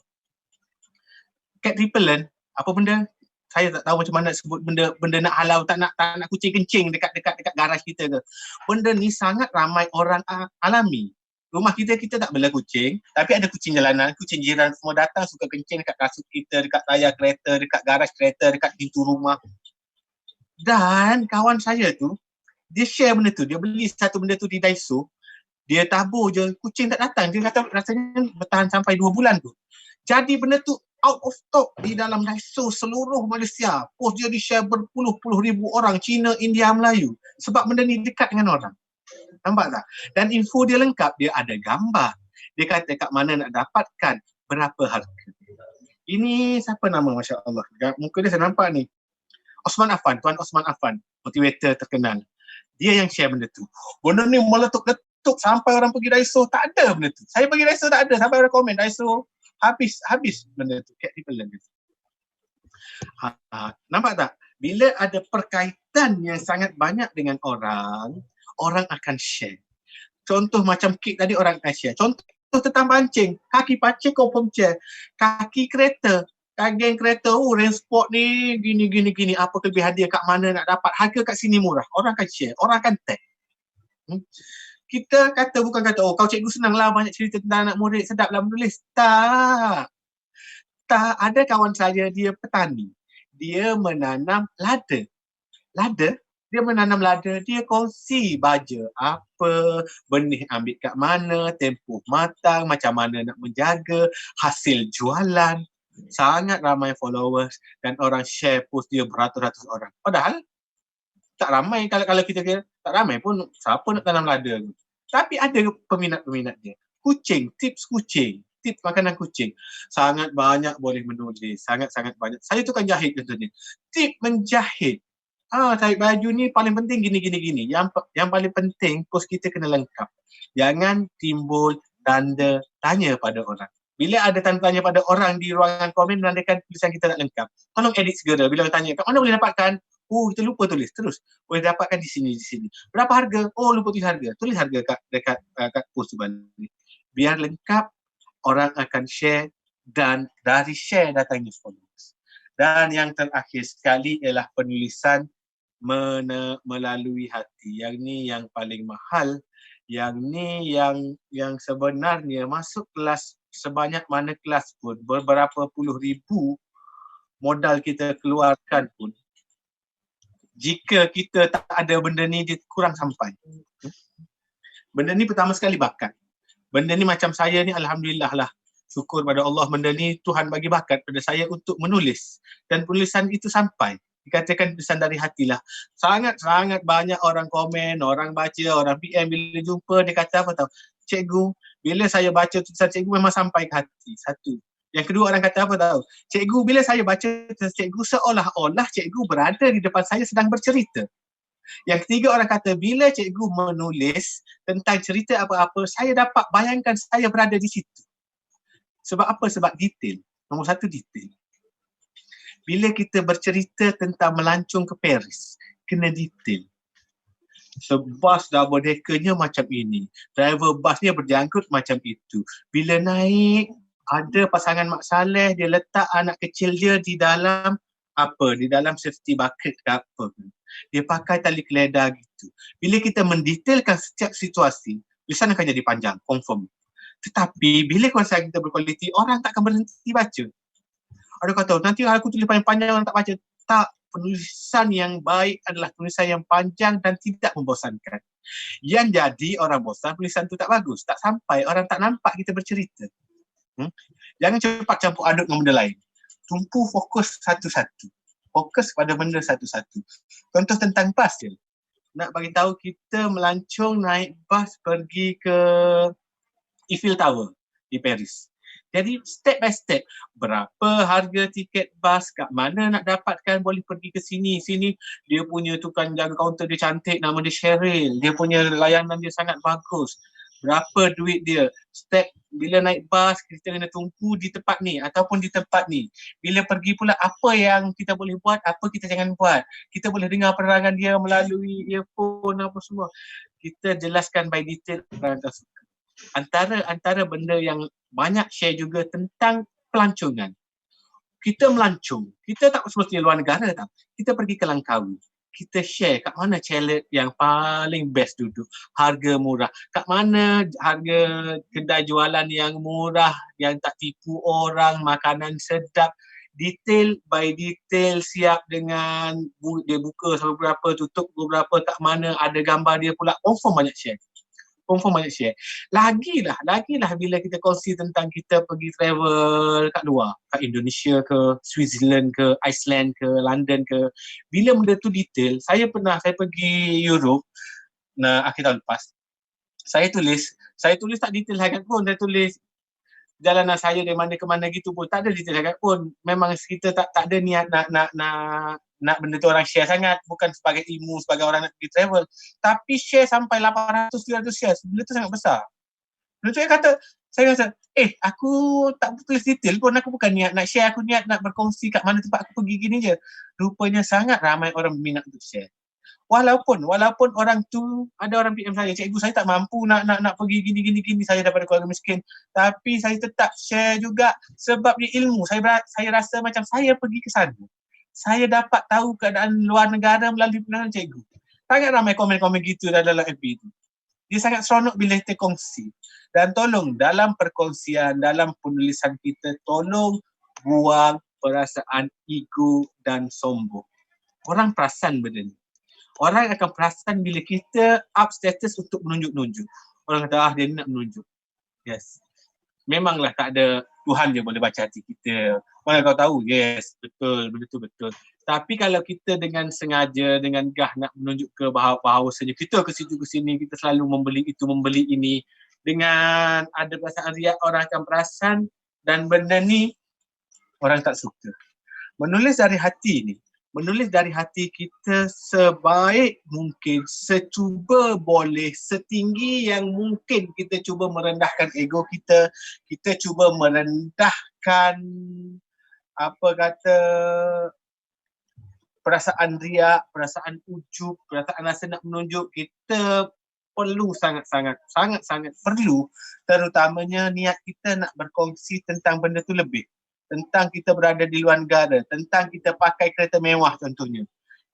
Cat repellent. Apa benda? Saya tak tahu macam mana nak sebut benda nak halau tak nak kucing kencing dekat garaj kita ke. Benda ni sangat ramai orang alami. Rumah kita tak bela kucing, tapi ada kucing jalanan, kucing jiran semua datang suka kencing dekat kasut kita, dekat tayar kereta, dekat garaj kereta, dekat pintu rumah. Dan kawan saya tu, dia share benda tu, dia beli satu benda tu di Daiso, dia tabur je, kucing tak datang, dia kata rasanya bertahan sampai 2 bulan tu. Jadi benda tu out of stock di dalam Daiso seluruh Malaysia. Post dia di-share berpuluh-puluh ribu orang, Cina, India, Melayu. Sebab benda ni dekat dengan orang. Nampak tak? Dan info dia lengkap, dia ada gambar. Dia kata kat mana nak dapatkan, berapa harga. Ini siapa nama Masya Allah. Muka dia saya nampak ni. Osman Affan, Tuan Osman Affan, motivator terkenal. Dia yang share benda tu. Benda ni meletup-letup sampai orang pergi Daiso, tak ada benda tu. Saya pergi Daiso tak ada, sampai orang komen Daiso habis benda tu. Cat repellent. Nampak tak? Bila ada perkaitan yang sangat banyak dengan orang akan share. Contoh macam kek tadi orang akan share. Contoh tentang pancing. Kaki pancing confirm share. Kaki kereta. Geng kereta. Rain sport ni gini. Apa kelebihan dia, kat mana nak dapat. Harga kat sini murah. Orang akan share. Orang akan tag. Kita bukan kata, kau cikgu senang lah banyak cerita tentang anak murid. Sedap lah menulis. Tak. Ada kawan saya, dia petani. Dia menanam lada. Dia menanam lada, dia kongsi baja apa, benih ambil kat mana, tempoh matang, macam mana nak menjaga, hasil jualan. Sangat ramai followers dan orang share post dia beratus-ratus orang. Padahal tak ramai kalau kita kira, tak ramai pun siapa nak tanam lada. Tapi ada peminat-peminat dia. Tips makanan kucing. Sangat banyak boleh menulis, sangat-sangat banyak. Saya tu kan jahit contohnya. Tip menjahit. Tarik baju ni paling penting gini. Yang paling penting post kita kena lengkap. Jangan timbul tanda tanya pada orang. Bila ada tanda tanya pada orang di ruangan komen menandakan tulisan kita tak lengkap. Tolong edit segera. Bila orang tanya, kat mana boleh dapatkan? Kita lupa tulis. Terus boleh dapatkan di sini. Berapa harga? Lupa tulis harga. Tulis harga kat post tu balik. Biar lengkap, orang akan share dan dari share datangnya followers. Dan yang terakhir sekali ialah penulisan melalui hati. Yang ni yang paling mahal. Yang ni yang sebenarnya masuk kelas sebanyak mana kelas pun, beberapa puluh ribu modal kita keluarkan pun, jika kita tak ada benda ni, dia kurang sampai. Benda ni pertama sekali bakat. Benda ni macam saya ni, alhamdulillah lah. Syukur pada Allah, benda ni Tuhan bagi bakat pada saya untuk menulis. Dan penulisan itu sampai. Dikatakan pesan dari hati lah. Sangat-sangat banyak orang komen, orang baca, orang PM bila jumpa dia kata apa tahu? Cikgu, bila saya baca tulisan cikgu memang sampai ke hati. Satu. Yang kedua orang kata apa tahu? Cikgu, bila saya baca tulisan cikgu seolah-olah cikgu berada di depan saya sedang bercerita. Yang ketiga orang kata bila cikgu menulis tentang cerita apa-apa, saya dapat bayangkan saya berada di situ. Sebab apa? Sebab detail. Nombor satu, detail. Bila kita bercerita tentang melancong ke Paris, kena detail. Bas double deckernya macam ini, driver busnya berjangkut macam itu. Bila naik, ada pasangan Mak Saleh, dia letak anak kecil dia di dalam apa? Di dalam safety bucket ke apa. Dia pakai tali keledar gitu. Bila kita mendetailkan setiap situasi, tulisan akan jadi panjang, confirm. Tetapi bila konsen kita berkualiti, orang tak akan berhenti baca. Ada kata, nanti aku tulis panjang-panjang orang tak baca. Tak, penulisan yang baik adalah tulisan yang panjang dan tidak membosankan. Yang jadi orang bosan, tulisan tu tak bagus. Tak sampai, orang tak nampak kita bercerita. Jangan cepat campur aduk dengan benda lain. Tumpu fokus satu-satu. Fokus pada benda satu-satu. Contoh tentang bas je. Nak bagi tahu kita melancong naik bas pergi ke Eiffel Tower di Paris. Jadi step by step, berapa harga tiket bas, kat mana nak dapatkan, boleh pergi ke sini. Dia punya tukang jaga kaunter dia cantik, nama dia Cheryl. Dia punya layanan dia sangat bagus. Berapa duit dia. Step bila naik bas, kita kena tunggu di tempat ni ataupun di tempat ni. Bila pergi pula, apa yang kita boleh buat, apa kita jangan buat. Kita boleh dengar penerangan dia melalui earphone apa semua. Kita jelaskan by detail orang tak suka. Antara benda yang banyak share juga tentang pelancongan. Kita melancong, kita tak semestinya luar negara tau. Kita pergi ke Langkawi, kita share kat mana chalet yang paling best duduk, harga murah, kat mana harga kedai jualan yang murah, yang tak tipu orang, makanan sedap, detail by detail, siap dengan dia buka sampai berapa, tutup berapa, kat mana, ada gambar dia pula, confirm banyak share. Lagilah bila kita kongsi tentang kita pergi travel kat luar, kat Indonesia ke, Switzerland ke, Iceland ke, London ke. Bila benda tu detail, saya pergi Europe akhir tahun lepas. Saya tulis tak detail sangat pun, saya tulis jalanan saya dari mana ke mana gitu pun, tak ada detail sangat pun. Memang kita tak ada niat nak benda tu orang share sangat, bukan sebagai ilmu, sebagai orang nak pergi travel. Tapi share sampai 800-900 share, benda tu sangat besar. Benda tu saya rasa, aku tak tulis detail pun, aku bukan niat nak share, aku niat nak berkongsi kat mana tempat aku pergi gini je. Rupanya sangat ramai orang berminat untuk share. Walaupun orang tu, ada orang PM saya, cikgu saya tak mampu nak pergi gini, saya daripada keluarga miskin. Tapi saya tetap share juga sebab dia ilmu. Saya rasa macam saya pergi ke sana, saya dapat tahu keadaan luar negara melalui penerangan cikgu. Sangat ramai komen-komen gitu dalam FB itu. Dia sangat seronok bila kita kongsi. Dan tolong dalam perkongsian, dalam penulisan kita, tolong buang perasaan ego dan sombong. Orang perasan benda ni. Orang akan perasan bila kita up status untuk menunjuk-nunjuk. Orang kata, dia nak menunjuk. Yes. Memanglah tak ada Tuhan je boleh baca hati kita. Mana kau tahu? Yes, betul, benda tu betul. Tapi kalau kita dengan sengaja, dengan gah nak menunjuk ke bahawasanya kita ke situ ke sini, kita selalu membeli itu, membeli ini, dengan ada perasaan riak, orang akan perasan, dan benda ni orang tak suka. Menulis dari hati kita sebaik mungkin, secuba boleh, setinggi yang mungkin kita cuba merendahkan ego kita, kita cuba merendahkan perasaan riak, perasaan ujub, perasaan rasa nak menunjuk. Kita perlu sangat-sangat perlu, terutamanya niat kita nak berkongsi tentang benda tu lebih. Tentang kita berada di luar negara, tentang kita pakai kereta mewah contohnya.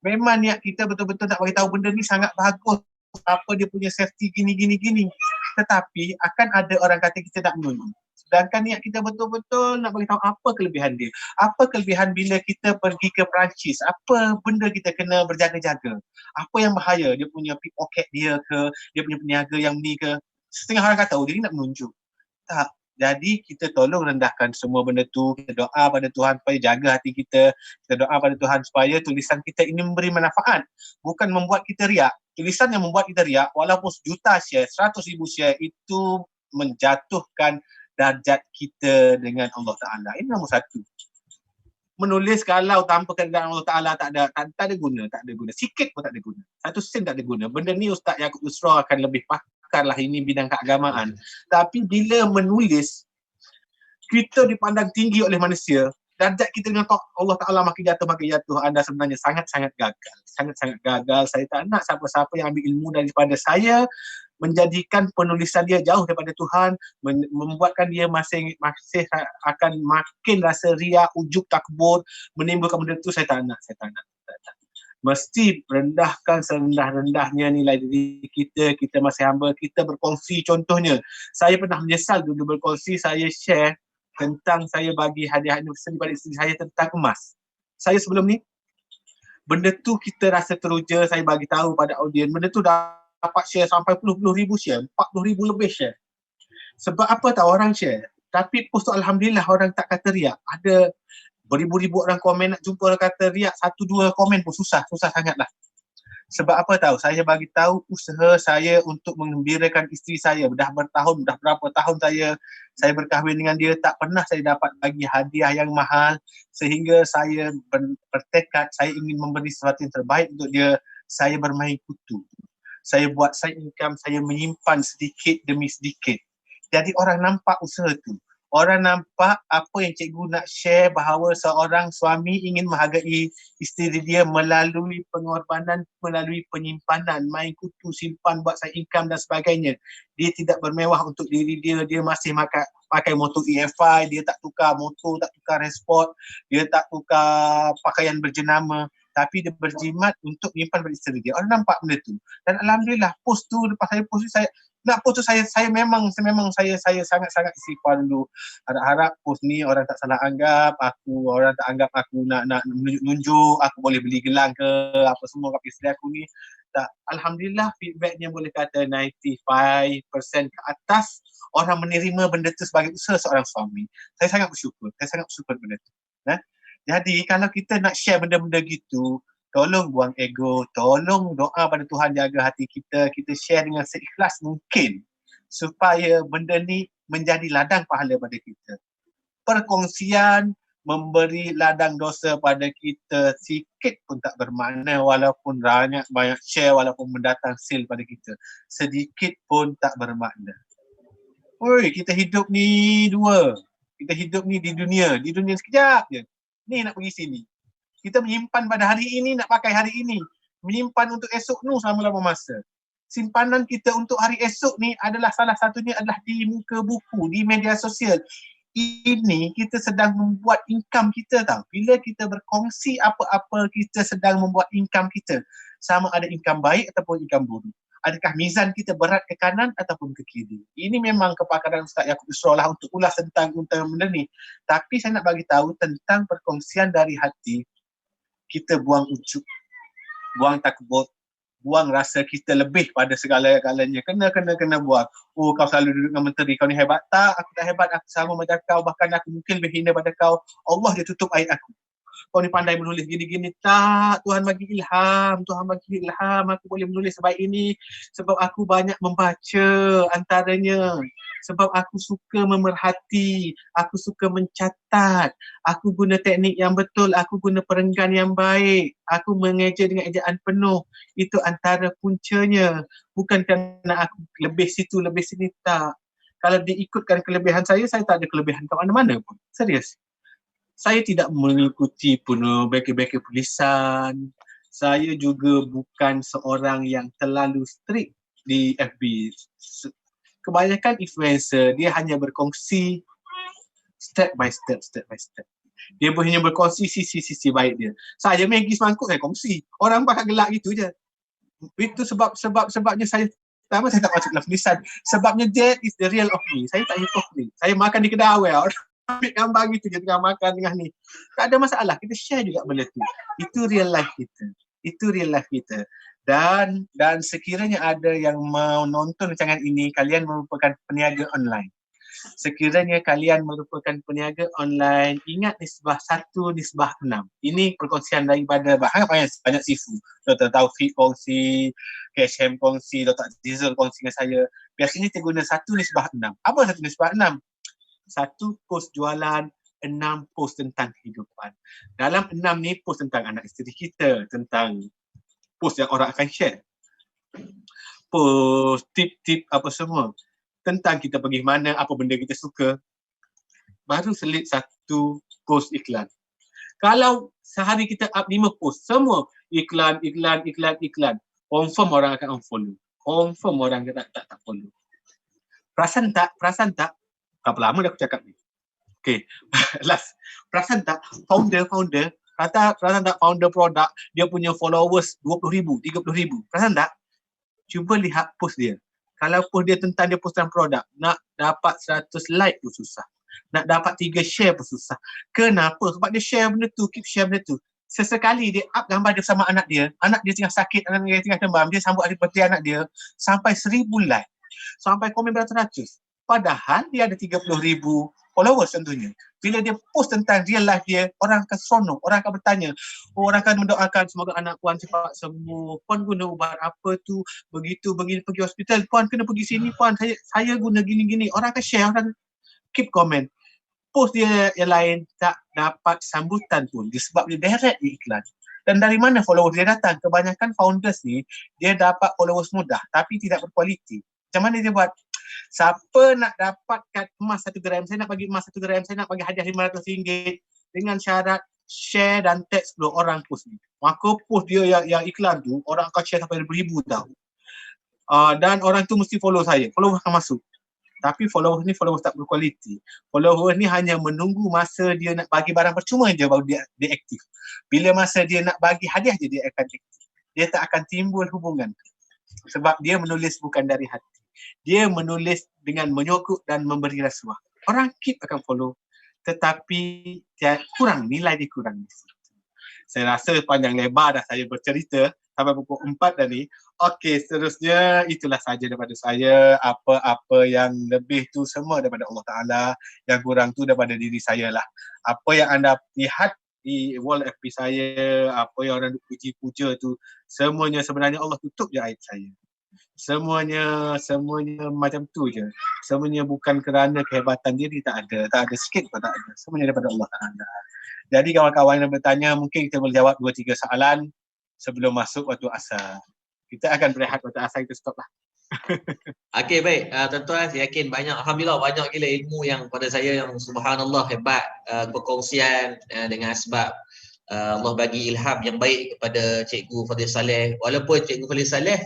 Memang niat kita betul-betul nak beritahu benda ni sangat bagus, apa dia punya safety gini. Tetapi akan ada orang kata kita nak menunjuk. Sedangkan niat kita betul-betul nak beritahu apa kelebihan dia. Apa kelebihan bila kita pergi ke Perancis, apa benda kita kena berjaga-jaga. Apa yang bahaya, dia punya pickpocket dia ke, dia punya peniaga yang ni ke. Setengah orang kata, dia ni nak menunjuk. Tak, Jadi kita tolong rendahkan semua benda tu, kita doa pada Tuhan supaya jaga hati kita, kita doa pada Tuhan supaya tulisan kita ini memberi manfaat, bukan membuat kita riak. Tulisan yang membuat kita riak, walaupun 1,000,000 share, 100,000 share, itu menjatuhkan darjat kita dengan Allah Ta'ala. Ini nombor satu. Menulis kalau tanpa keridaan Allah Ta'ala tak ada guna, tak ada guna. Sikit pun tak ada guna. 1 sen tak ada guna. Benda ni Ustaz Yaakob Yusra akan lebih pakar lah, ini bidang keagamaan. Tapi bila menulis, kita dipandang tinggi oleh manusia, darjat kita dengan Allah Ta'ala makin jatuh. Anda sebenarnya sangat-sangat gagal. Sangat-sangat gagal. Saya tak nak siapa-siapa yang ambil ilmu daripada saya menjadikan penulisan dia jauh daripada Tuhan, membuatkan dia masih akan makin rasa riak, ujub, takbur, menimbulkan benda tu. Saya tak nak. Mesti rendahkan serendah-rendahnya nilai diri kita. Kita masih hamba, kita berkongsi. Contohnya, saya pernah menyesal dulu berkongsi, saya share tentang saya bagi hadiah anniversary pada isteri saya tentang emas. Saya sebelum ni, benda tu kita rasa teruja, saya bagi tahu pada audien, benda tu dapat share sampai puluh ribu share, 40,000 lebih share. Sebab apa tahu orang share? Tapi post tu Alhamdulillah orang tak kata riak. Ada beribu-ribu orang komen, nak jumpa orang kata riak, 1-2 komen pun susah sangatlah. Sebab apa tahu? Saya bagi tahu usaha saya untuk menggembirakan isteri saya. Dah berapa tahun saya berkahwin dengan dia, tak pernah saya dapat bagi hadiah yang mahal, sehingga saya bertekad saya ingin memberi sesuatu yang terbaik untuk dia. Saya bermain kutu. Saya buat side income, saya menyimpan sedikit demi sedikit. Jadi orang nampak usaha tu. Orang nampak apa yang cikgu nak share, bahawa seorang suami ingin menghargai isteri dia melalui pengorbanan, melalui penyimpanan, main kutu, simpan, buat side income dan sebagainya. Dia tidak bermewah untuk diri dia, dia masih pakai motor EFI, dia tak tukar motor, tak tukar resport, dia tak tukar pakaian berjenama, tapi dia berjimat untuk menyimpan pada isteri dia. Orang nampak benda tu. Dan Alhamdulillah, post tu, lepas saya post tu, saya memang saya sangat-sangat istighfar dulu. Harap-harap post ni orang tak salah anggap aku, orang tak anggap aku nak nunjuk aku boleh beli gelang ke apa semua kat isteri aku ni. Tak, Alhamdulillah feedbacknya boleh kata 95% ke atas orang menerima benda tu sebagai usaha seorang suami. Saya sangat bersyukur benda tu. Jadi kalau kita nak share benda-benda gitu, tolong buang ego, tolong doa pada Tuhan jaga hati kita, kita share dengan seikhlas mungkin supaya benda ni menjadi ladang pahala pada kita. Perkongsian memberi ladang dosa pada kita sikit pun tak bermakna, walaupun banyak share, walaupun mendatang sale pada kita, sedikit pun tak bermakna. Kita hidup ni dua. Kita hidup ni di dunia sekejap je. Ni nak pergi sini. Kita menyimpan pada hari ini, nak pakai hari ini. Menyimpan untuk esok ni selama-lama masa. Simpanan kita untuk hari esok ni adalah salah satunya adalah di muka buku, di media sosial. Ini kita sedang membuat income kita tau. Bila kita berkongsi apa-apa kita sedang membuat income kita, sama ada income baik ataupun income buruk. Adakah mizan kita berat ke kanan ataupun ke kiri? Ini memang kepakaran Ustaz Yaakob Yusra lah untuk ulas tentang benda ni. Tapi saya nak bagi tahu tentang perkongsian dari hati. Kita buang ujub, buang takbur, buang rasa kita lebih pada segala-galanya. Kena buang. Oh, kau selalu duduk dengan menteri, kau ni hebat. Tak, aku tak hebat, aku sama macam kau, bahkan aku mungkin lebih hina pada kau. Allah dia tutup aib aku. Kau ni pandai menulis gini-gini. Tak, Tuhan bagi ilham, aku boleh menulis sebaik ini sebab aku banyak membaca antaranya, sebab aku suka memerhati, aku suka mencatat, aku guna teknik yang betul, aku guna perenggan yang baik, aku mengeja dengan ejaan penuh. Itu antara puncanya, bukan kerana aku lebih situ, lebih sini, tak. Kalau diikutkan kelebihan saya tak ada kelebihan kat mana-mana pun. Serius. Saya tidak mengikuti beka-beka tulisan. Saya juga bukan seorang yang terlalu strict di FB. Kebanyakan influencer, dia hanya berkongsi step by step. Dia hanya berkongsi sisi baik dia. Saya Maggie semangkuk, saya kongsi. Orang bakal gelak gitu je. Itu sebabnya saya pertama saya tak masuk dalam tulisan. Sebabnya that is the real of me. Saya tak hipokrit. Saya makan di kedai awal. Ambil gambar gitu je tengah makan tengah ni. Tak ada masalah, kita share juga benda tu. Itu real life kita. Dan sekiranya ada yang mau nonton rancangan ini, kalian merupakan peniaga online. Sekiranya kalian merupakan peniaga online, ingat nisbah 1:6. Ini perkongsian daripada banyak sifu. Dr. Taufik kongsi, KSM kongsi, Dr. Azizul kongsi dengan saya. Biasanya kita guna 1:6. Apa 1:6? 1 post jualan, 6 post tentang kehidupan. Dalam 6 ni post tentang anak isteri kita, tentang post yang orang akan share, post tip-tip apa semua, tentang kita pergi mana, apa benda kita suka. Baru selit 1 post iklan. Kalau sehari kita up 5 post, semua iklan, confirm orang akan unfollow. Confirm orang tak follow. Perasan tak? Berapa lama dah aku cakap ni? Okay, last. Perasan tak founder, perasan tak founder produk, dia punya followers 20,000, 30,000. Perasan tak? Cuba lihat post dia. Kalau post dia tentang dia post tentang produk, nak dapat 100 like pun susah. Nak dapat 3 share pun susah. Kenapa? Sebab dia share benda tu, keep share benda tu. Sesekali dia up gambar dia bersama anak dia tengah sakit, anak dia tengah demam, dia sambut hari birthday anak dia, sampai 1,000 like. Sampai komen beratus-ratus. Padahal dia ada 30,000 followers tentunya. Bila dia post tentang real life dia, orang akan seronok, orang akan bertanya, orang akan mendoakan semoga anak puan cepat sembuh, puan guna ubat apa tu, begitu, begini, pergi hospital, puan kena pergi sini, puan, saya guna gini-gini. Orang akan share, orang keep comment. Post dia yang lain tak dapat sambutan pun disebab dia direct iklan. Dan dari mana followers dia datang? Kebanyakan founders ni, dia dapat followers mudah tapi tidak berkualiti. Macam mana dia buat? Siapa nak dapatkan emas 1 gram, saya nak bagi emas 1 gram, saya nak bagi hadiah RM500 dengan syarat share dan tag 10 orang post ni. Maka post dia yang iklan tu, orang akan share sampai ribu-ribu tau. Dan orang tu mesti follow saya, followers akan masuk. Tapi followers ni followers tak berkualiti. Followers ni hanya menunggu masa dia nak bagi barang percuma je baru dia aktif. Bila masa dia nak bagi hadiah je dia akan aktif. Dia tak akan timbul hubungan. Sebab dia menulis bukan dari hati. Dia menulis dengan menyokok dan memberi rasuah. Orang keep akan follow. Tetapi kurang, nilai dia kurang. Saya rasa panjang lebar dah saya bercerita sampai pukul 4 dah ni. Okey, seterusnya itulah saja daripada saya. Apa-apa yang lebih tu semua daripada Allah Ta'ala. Yang kurang tu daripada diri saya lah. Apa yang anda lihat di wall FB saya, apa yang orang puji-puja tu, semuanya sebenarnya Allah tutup je aib saya. Semuanya macam tu je. Semuanya bukan kerana kehebatan diri, tak ada sikit pun tak ada. Semuanya daripada Allah Ta'ala. Jadi kawan-kawan yang bertanya, mungkin kita boleh jawab 2-3 soalan sebelum masuk waktu asar. Kita akan berehat waktu asar, kita stop lah. Okey, baik. Tuan-tuan, saya yakin Alhamdulillah banyak gila ilmu yang pada saya yang subhanallah hebat perkongsian dengan sebab Allah bagi ilham yang baik kepada Cikgu Fadil Saleh. Walaupun Cikgu Fadil Saleh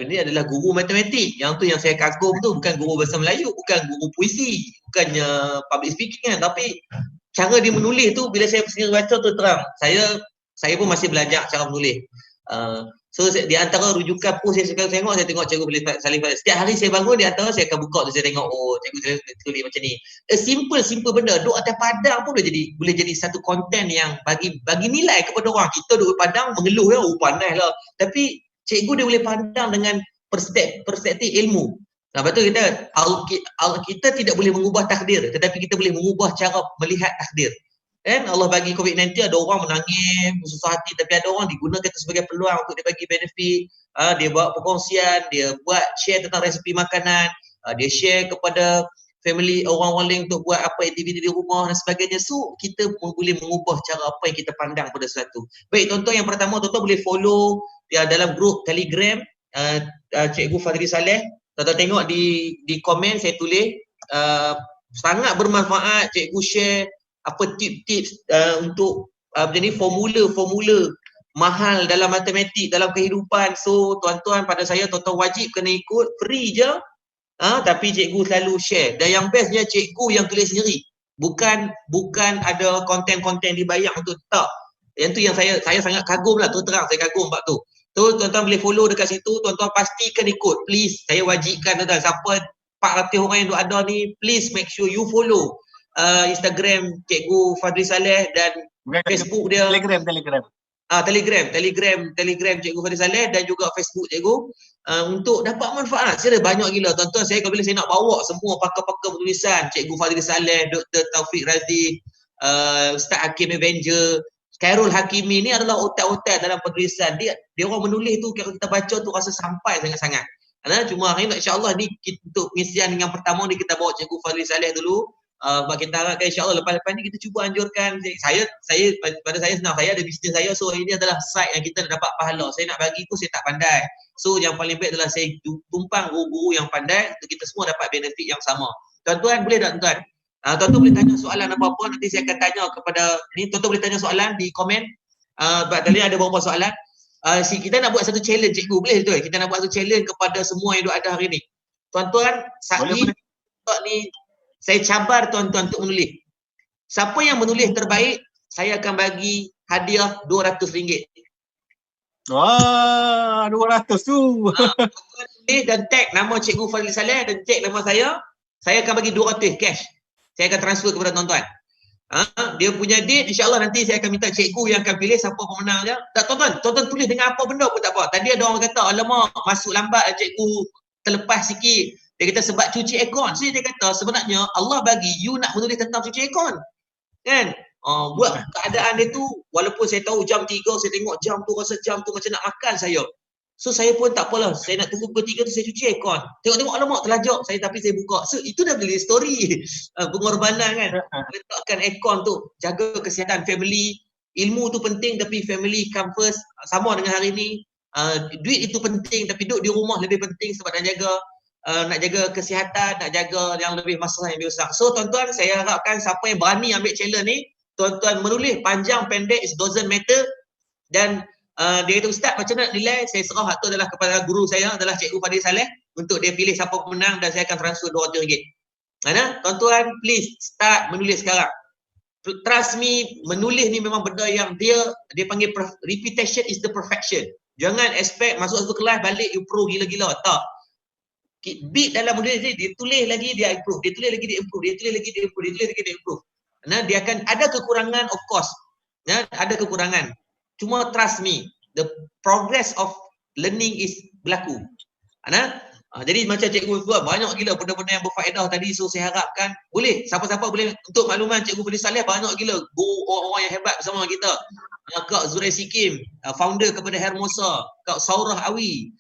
ini adalah guru matematik. Yang tu yang saya kagum tu bukan guru bahasa Melayu, bukan guru puisi, bukannya public speaking kan, tapi cara dia menulis tu bila saya sendiri baca tu terang. Saya pun masih belajar cara menulis. So di antara rujukan post saya suka tengok, saya tengok Cikgu Saleh. Setiap hari saya bangun di antara saya akan buka tu, saya tengok Cikgu Saleh tulis macam ni. Simple benda duduk atas padang pun boleh jadi satu konten yang bagi nilai kepada orang. Kita duduk padang mengeluh ya, panas lah. Tapi cikgu dia boleh pandang dengan perspektif ilmu. Nah, betul kita tidak boleh mengubah takdir, tetapi kita boleh mengubah cara melihat takdir. Kan Allah bagi COVID-19, ada orang menangis, susah hati, tapi ada orang digunakan itu sebagai peluang untuk dia bagi benefit. Dia buat perkongsian, dia buat share tentang resepi makanan, dia share kepada family orang-orang lain untuk buat apa aktiviti di rumah dan sebagainya. So kita boleh mengubah cara apa yang kita pandang pada sesuatu. Baik, tuan-tuan, yang pertama tuan-tuan boleh follow dalam grup Telegram Cikgu Fadil Saleh. Tuan-tuan tengok di komen saya tulis sangat bermanfaat. Cikgu share apa tips-tips untuk jadi formula mahal dalam matematik, dalam kehidupan. So tuan-tuan, pada saya tuan-tuan wajib kena ikut, free je. Tapi cikgu selalu share. Dan yang bestnya cikgu yang tulis sendiri. Bukan ada konten-konten dibayar untuk tak. Yang tu yang saya sangat kagum lah, terang saya kagum bab tu. So tuan-tuan boleh follow dekat situ, tuan-tuan pastikan ikut. Please, saya wajibkan tuan-tuan, siapa 400 orang yang ada ni, please make sure you follow Instagram Cikgu Fadil Saleh dan Facebook dia. Telegram. Telegram Cikgu Fadil Saleh dan juga Facebook Cikgu untuk dapat manfaat. Saya banyak gila tuan-tuan. Saya bila saya nak bawa semua pakar-pakar penulisan, Cikgu Fadil Saleh, Dr. Taufik Razi, Ustaz Hakim Avenger, Khairul Hakimi ni adalah otak-otak dalam penulisan. Dia orang menulis tu kalau kita baca tu rasa sampai sangat-sangat. Cuma hari ni insya-Allah ni untuk misian yang pertama ni kita bawa Cikgu Fadil Saleh dulu. Sebab kita harapkan insya-Allah lepas-lepas ni kita cuba anjurkan pada saya senang, saya ada bisnes saya, so ini adalah site yang kita nak dapat pahala. Saya nak bagi tu saya tak pandai. So yang paling baik adalah saya tumpang guru-guru yang pandai untuk kita semua dapat benefit yang sama. Tuan-tuan boleh tak tuan? Tuan-tuan boleh tanya soalan apa-apa, nanti saya akan tanya kepada ni, tuan-tuan boleh tanya soalan di komen. Tadi ada beberapa soalan. Kita nak buat satu challenge Cikgu, boleh tu? Kita nak buat satu challenge kepada semua yang ada hari ni. Tuan-tuan, Sa'id ni saya cabar tuan-tuan untuk menulis. Siapa yang menulis terbaik, saya akan bagi hadiah RM200. Wah, 200 tu. Tulis dan tag nama Cikgu Fadil Saleh dan tag nama saya akan bagi 200 cash. Saya akan transfer kepada tuan-tuan. Dia punya date, insya-Allah nanti saya akan minta cikgu yang akan pilih siapa pemenang dia. Tak, tuan-tuan tulis dengan apa benda pun tak apa. Tadi ada orang kata, alamak masuk lambat cikgu, terlepas sikit. Dia kata sebab cuci aircon. So dia kata sebenarnya Allah bagi you nak menulis tentang cuci aircon. Kan? Buat keadaan dia tu, walaupun saya tahu jam 3, saya tengok jam tu, rasa jam tu macam nak makan saya. So saya pun tak apalah, saya nak tunggu pukul 3 tu saya cuci aircon. Tengok-tengok alamak terlajak saya, tapi saya buka. So itu dah beli story. Pengorbanan kan. Letakkan aircon tu, jaga kesihatan family. Ilmu tu penting tapi family come first. Sama dengan hari ni. Duit itu penting tapi duduk di rumah lebih penting sebab nak jaga kesihatan, nak jaga yang lebih masalah yang lebih besar. So tuan-tuan, saya harapkan siapa yang berani ambil challenge ni, tuan-tuan menulis panjang pendek it doesn't matter. Dan dia kata ustaz macam nak nilai, saya serah hak tu adalah kepada guru saya adalah Cikgu Fadil Saleh untuk dia pilih siapa pemenang dan saya akan transfer RM200. Tuan-tuan please start menulis sekarang. Trust me, menulis ni memang benda yang dia panggil repetition is the perfection. Jangan expect masuk satu kelas balik you pro gila-gila, tak. Beat dalam menulis ni, dia tulis lagi dia improve, dia tulis lagi dia improve, dia tulis lagi dia improve, dia tulis lagi dia improve. Dia akan ada kekurangan of course. Ada kekurangan. Cuma trust me, the progress of learning is berlaku. Jadi macam cikgu buat banyak gila benda-benda yang berfaedah tadi, so saya harapkan boleh siapa-siapa boleh, untuk makluman Cikgu Fadil Saleh banyak gila guru orang-orang yang hebat bersama kita. Kak Zurai Sikim, founder kepada Hermosa, Kak Saurah Awi,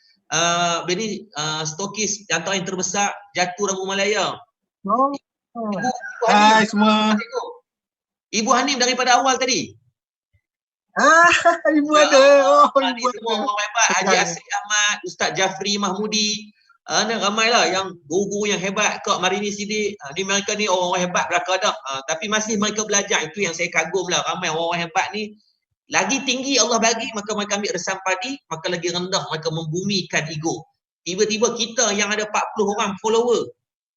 stokis antara yang terbesar Jatuh Rabu Malaya. Hai semua. Ibu Hanim daripada awal tadi. Ibu ada. Ibu semua orang hebat. Haji Asri Ahmad, Ustaz Jafri Mahmudi. Ramailah yang guru-guru yang hebat. Kak Marini Sidik. Ni mereka ni orang-orang hebat belaka dah. Tapi masih mereka belajar. Itu yang saya kagum lah. Ramai orang-orang hebat ni. Lagi tinggi Allah bagi, maka mereka ambil resam padi. Maka lagi rendah, mereka membumikan ego. Tiba-tiba kita yang ada 40 orang follower.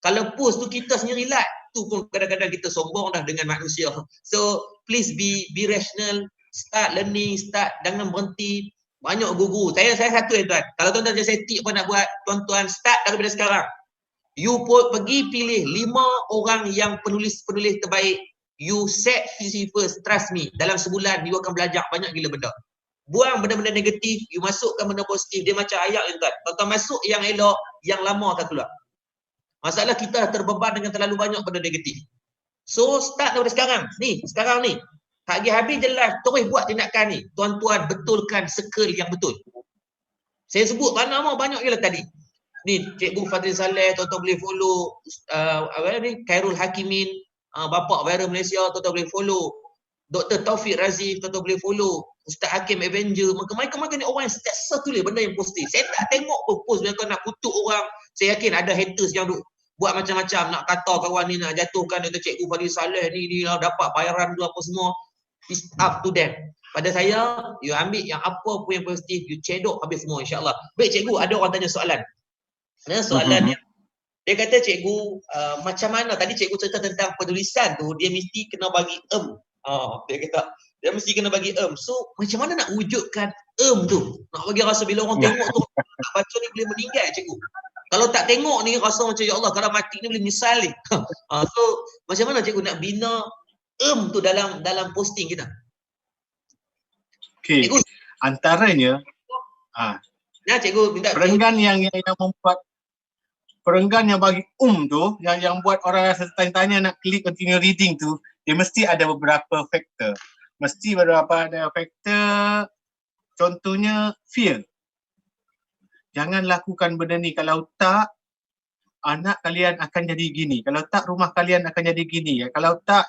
Kalau post tu kita sendiri like. Tu pun kadang-kadang kita sombong dah dengan manusia. So please be rational. Start learning, jangan berhenti. Banyak guru. Saya satu tuan. Kalau tuan-tuan saya tip apa nak buat, tuan-tuan start daripada sekarang. You pun pergi pilih 5 orang yang penulis-penulis terbaik. You set visi first, trust me. Dalam sebulan you akan belajar banyak gila benda. Buang benda-benda negatif, you masukkan benda positif. Dia macam ayat ni tuan. Tuan-tuan masuk yang elok, yang lama akan keluar. Masalah kita terbeban dengan terlalu banyak benda negatif. So start daripada sekarang. Sekarang ni. Tak lagi habis jelas, terus buat tindakan ni. Tuan-tuan betulkan circle yang betul. Saya sebut mana banyak gila tadi. Ni Cikgu Fadil Saleh, tuan-tuan boleh follow. Khairul Hakimin, Bapak Viral Malaysia, tuan-tuan boleh follow. Dr. Taufik Razi, tuan-tuan boleh follow. Ustaz Hakim Avenger. Mereka ni orang yang setiap tulis benda yang positif. Saya tak tengok pun post mereka nak kutuk orang. Saya yakin ada haters yang buat macam-macam. Nak kata kawan ni, nak jatuhkan Dr. Cikgu Fadil Saleh ni lah, dapat bayaran tu apa semua. It's up to them. Pada saya, you ambil yang apa pun yang positif, you cedok habis semua insya-Allah. Baik cikgu, ada orang tanya soalan. Soalan dia kata cikgu, macam mana tadi cikgu cerita tentang penulisan tu, dia mesti kena bagi dia kata dia mesti kena bagi So macam mana nak wujudkan tu? Nak bagi rasa bila orang tengok tu nak baca ni boleh meninggal cikgu. Kalau tak tengok ni rasa macam ya Allah, kalau mati ni boleh misal ni. So macam mana cikgu nak bina tu dalam posting kita? Okey. Cikgu. Antaranya Nah, cikgu minta perenggan yang membuat perenggan yang bagi tu, yang buat orang rasa tanya-tanya nak klik continue reading tu, dia mesti ada beberapa faktor. Mesti beberapa ada faktor, contohnya fear. Jangan lakukan benda ni, kalau tak anak kalian akan jadi gini, kalau tak rumah kalian akan jadi gini, kalau tak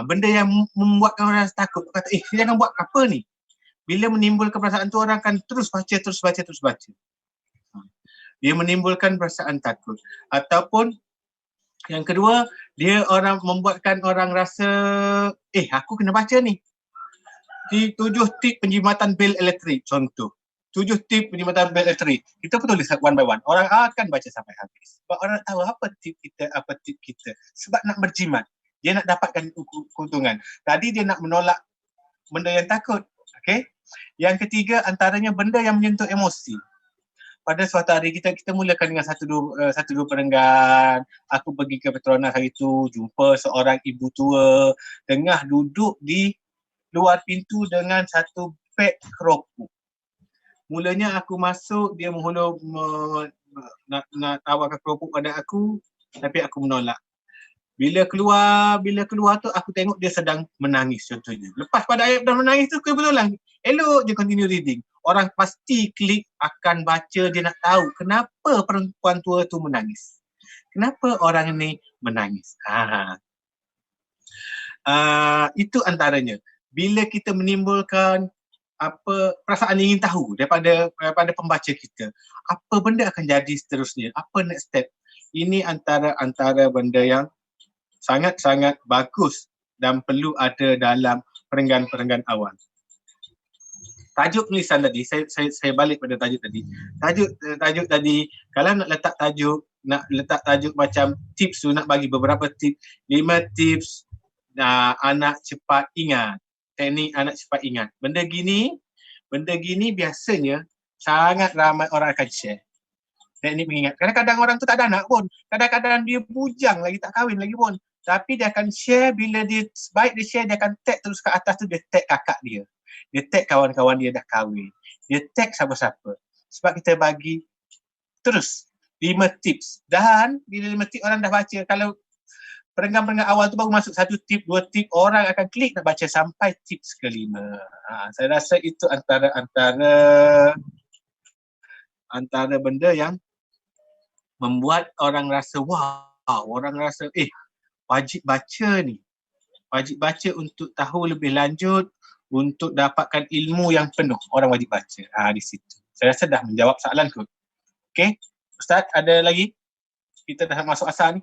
benda yang membuatkan orang rasa takut, kata jangan buat apa ni. Bila menimbulkan perasaan tu, orang akan terus baca. Dia menimbulkan perasaan takut. Ataupun yang kedua, dia membuatkan orang rasa aku kena baca ni. 7 tip penjimatan bil elektrik contoh. 7 tip penjimatan bil elektrik. Kita pun tulis one by one. Orang akan baca sampai habis. Sebab orang tahu apa tip kita. Sebab nak berjimat. Dia nak dapatkan keuntungan. Tadi dia nak menolak benda yang takut. Okay? Yang ketiga, antaranya benda yang menyentuh emosi. Pada suatu hari kita mulakan dengan satu dua perenggan. Aku pergi ke Petronas hari itu, jumpa seorang ibu tua tengah duduk di luar pintu dengan satu beg keropok. Mulanya aku masuk, dia menghulur nak tawarkan keropok pada aku, tapi aku menolak. Bila keluar tu aku tengok dia sedang menangis contohnya. Lepas pada ayat dah menangis tu, kebetulan elok je continue reading. Orang pasti klik akan baca, dia nak tahu kenapa perempuan tua tu menangis. Kenapa orang ni menangis. Itu antaranya. Bila kita menimbulkan perasaan ingin tahu daripada pembaca kita, apa benda akan jadi seterusnya, apa next step. Ini antara benda yang sangat-sangat bagus dan perlu ada dalam perenggan-perenggan awal. Tajuk tulisan tadi, saya balik pada tajuk tadi. Tajuk tadi, kalau nak letak tajuk macam tips tu, nak bagi beberapa tips, 5 tips anak cepat ingat. Teknik anak cepat ingat. Benda gini biasanya sangat ramai orang akan share. Teknik mengingat. Kadang-kadang orang tu tak ada anak pun. Kadang-kadang dia bujang lagi, tak kahwin lagi pun. Tapi dia akan share, bila dia baik dia share, dia akan tag terus ke atas tu, dia tag kakak dia. Dia tag kawan-kawan dia dah kahwin. Dia tag siapa-siapa. Sebab kita bagi terus 5 tips. Dan bila 5 tips orang dah baca, kalau perenggan-perenggan awal tu baru masuk 1 tip, 2 tip, orang akan klik nak baca sampai tips ke-5. Saya rasa itu antara benda yang membuat orang rasa orang rasa wajib baca ni. Wajib baca untuk tahu lebih lanjut, untuk dapatkan ilmu yang penuh. Orang wajib baca. Di situ. Saya rasa dah menjawab soalan kot. Okey, Ustaz, ada lagi? Kita dah masuk asal ni.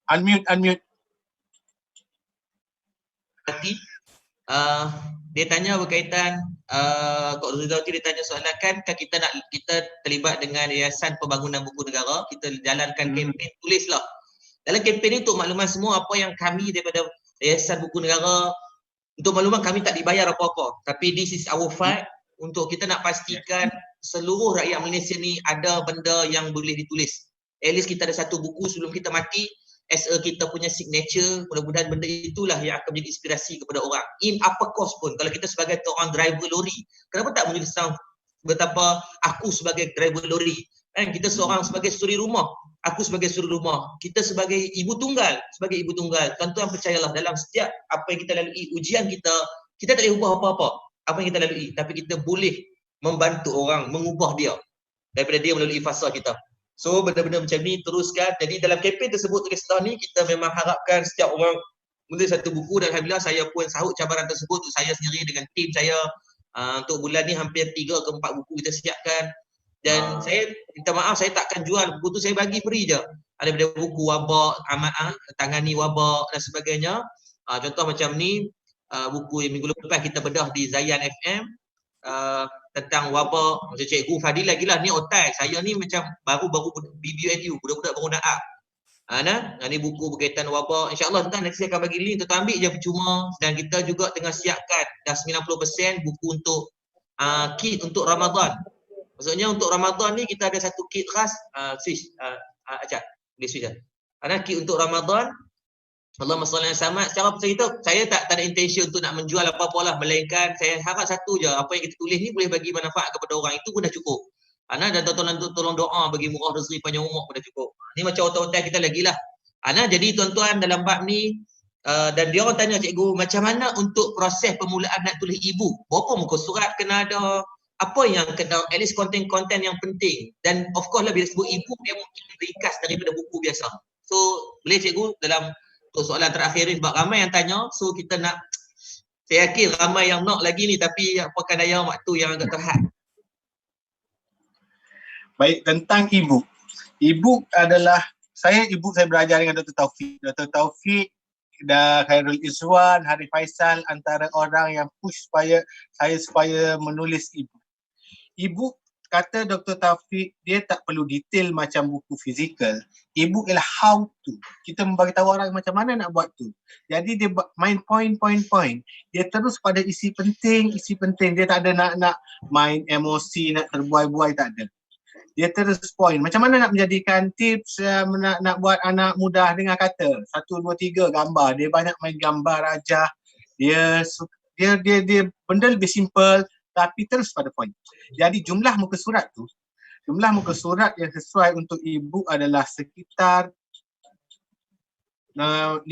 Unmute. Dia tanya berkaitan Kak Zuzauti, dia tanya soalan kan kita terlibat dengan Yayasan Pembangunan Buku Negara, kita jalankan kempen tulislah. Dalam kempen ni untuk makluman semua, apa yang kami daripada Yayasan Buku Negara, untuk makluman kami tak dibayar apa-apa, tapi this is our fight untuk kita nak pastikan seluruh rakyat Malaysia ni ada benda yang boleh ditulis. At least kita ada satu buku sebelum kita mati, as kita punya signature. Mudah-mudahan benda itulah yang akan menjadi inspirasi kepada orang. In apa cost pun, kalau kita sebagai seorang driver lori, kenapa tak menulis tentang betapa aku sebagai driver lori, kan? Kita seorang sebagai suri rumah, aku sebagai suri rumah, kita sebagai ibu tunggal, tuan-tuan percayalah, dalam setiap apa yang kita lalui, ujian kita tak boleh ubah apa-apa apa yang kita lalui, tapi kita boleh membantu orang, mengubah dia daripada dia melalui fasa kita. So benda-benda macam ni teruskan. Jadi dalam kempen tersebut tulis tahun ni, kita memang harapkan setiap orang menulis satu buku, dan alhamdulillah saya pun sahut cabaran tersebut untuk saya sendiri dengan tim saya. Untuk bulan ni hampir 3 ke 4 buku kita siapkan. Dan saya minta maaf, saya takkan jual buku tu, saya bagi free je. Ada buku wabak, tangani wabak dan sebagainya. Contoh macam ni, buku yang minggu lepas kita bedah di Zayan FM, tentang wabak. Macam Cikgu Fadil lagi lah, ni otak. Saya ni macam baru BBNU, budak-budak baru nak ni buku berkaitan wabak. InsyaAllah tuan, nanti saya akan bagi link, tuan ambil je percuma. Dan kita juga tengah siapkan dah 90% buku untuk kit untuk Ramadan. Maksudnya untuk Ramadan ni kita ada satu kit khas, Acha. Boleh switch dah. Ana key untuk Ramadan. Allahumma salli ala Muhammad. Secara cerita, saya tak ada intention untuk nak menjual apa-apa lah, melainkan saya harap satu je, apa yang kita tulis ni boleh bagi manfaat kepada orang, itu pun dah cukup. Ana dan tolong doa bagi murah rezeki panjang umur pun dah cukup. Ni macam otak-otak kita lagi lah. Ana jadi tuan-tuan dalam bab ni, dan dia orang tanya cikgu, macam mana untuk proses permulaan nak tulis e-book? Berapa muka surat kena ada? Apa yang kena, at least konten-konten yang penting. Dan of course lah bila sebut e-book, dia mungkin ringkas daripada buku biasa. So, boleh cikgu dalam untuk soalan terakhir ni, sebab ramai yang tanya, so kita nak, saya yakin ramai yang nak lagi ni, tapi apakah daya waktu yang agak terhad. Baik, tentang e-book. E-book adalah, saya belajar dengan Dr. Taufik. Dr. Taufik dan Khairul Izwan, Harif Faisal, antara orang yang push supaya menulis e-book. E-book, kata Dr. Taufik, dia tak perlu detail macam buku fizikal. E-book ialah how to. Kita membagi tahu orang macam mana nak buat tu. Jadi dia main point. Dia terus pada isi penting. Dia tak ada nak main emosi, nak terbuai-buai, tak ada. Dia terus point. Macam mana nak menjadikan tips nak buat anak mudah dengan kata. 1, 2, 3 gambar. Dia banyak main gambar rajah. Dia benda lebih simple tapi terus pada point. Jadi jumlah muka surat yang sesuai untuk e-book adalah sekitar 50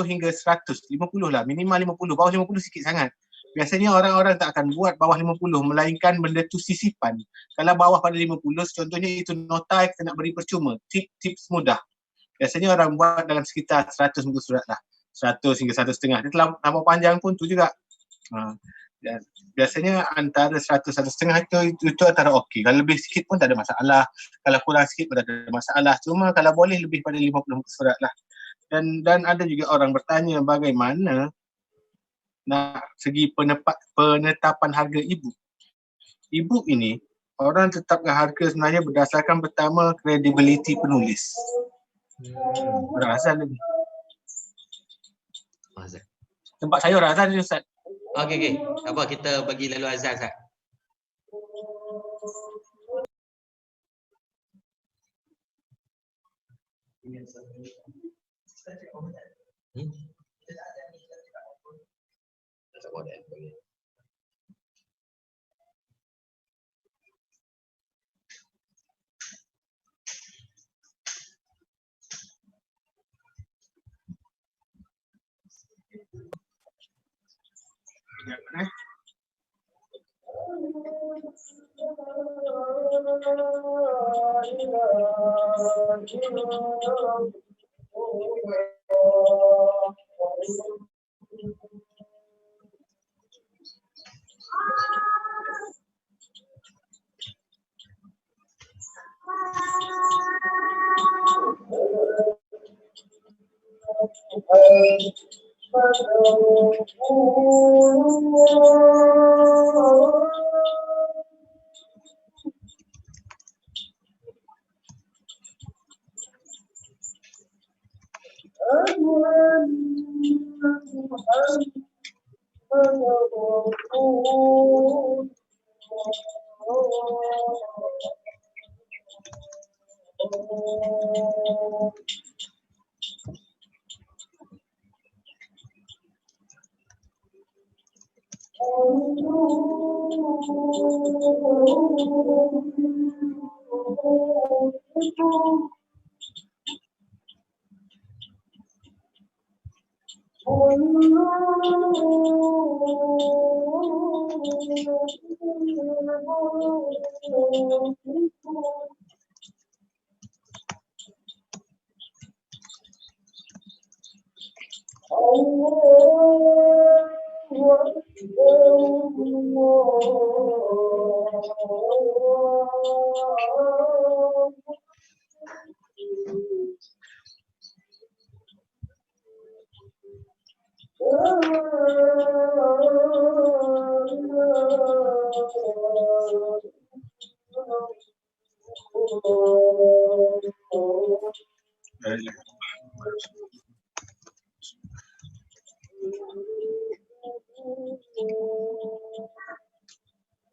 hingga 100. 50 lah, minimal 50. Bawah 50 sikit sangat. Biasanya orang-orang tak akan buat bawah 50, melainkan benda tu sisipan. Kalau bawah pada 50, contohnya itu nota kita nak beri percuma, tips mudah. Biasanya orang buat dalam sekitar 100 muka surat lah. 100 hingga 100.5. Dia terlalu panjang pun tu juga. Dan biasanya antara 100-100.5 itu antara okey. Kalau lebih sikit pun tak ada masalah. Kalau kurang sikit pun tak ada masalah. Cuma kalau boleh lebih pada 50 muka surat lah. Dan ada juga orang bertanya bagaimana nak segi penetapan harga e-book. E-book ini orang tetapkan harga sebenarnya berdasarkan pertama credibility penulis. Orang Azhar lagi. Tempat saya orang Azhar ni Ustaz. Okey. Apa kita bagi lalu azan Ustaz?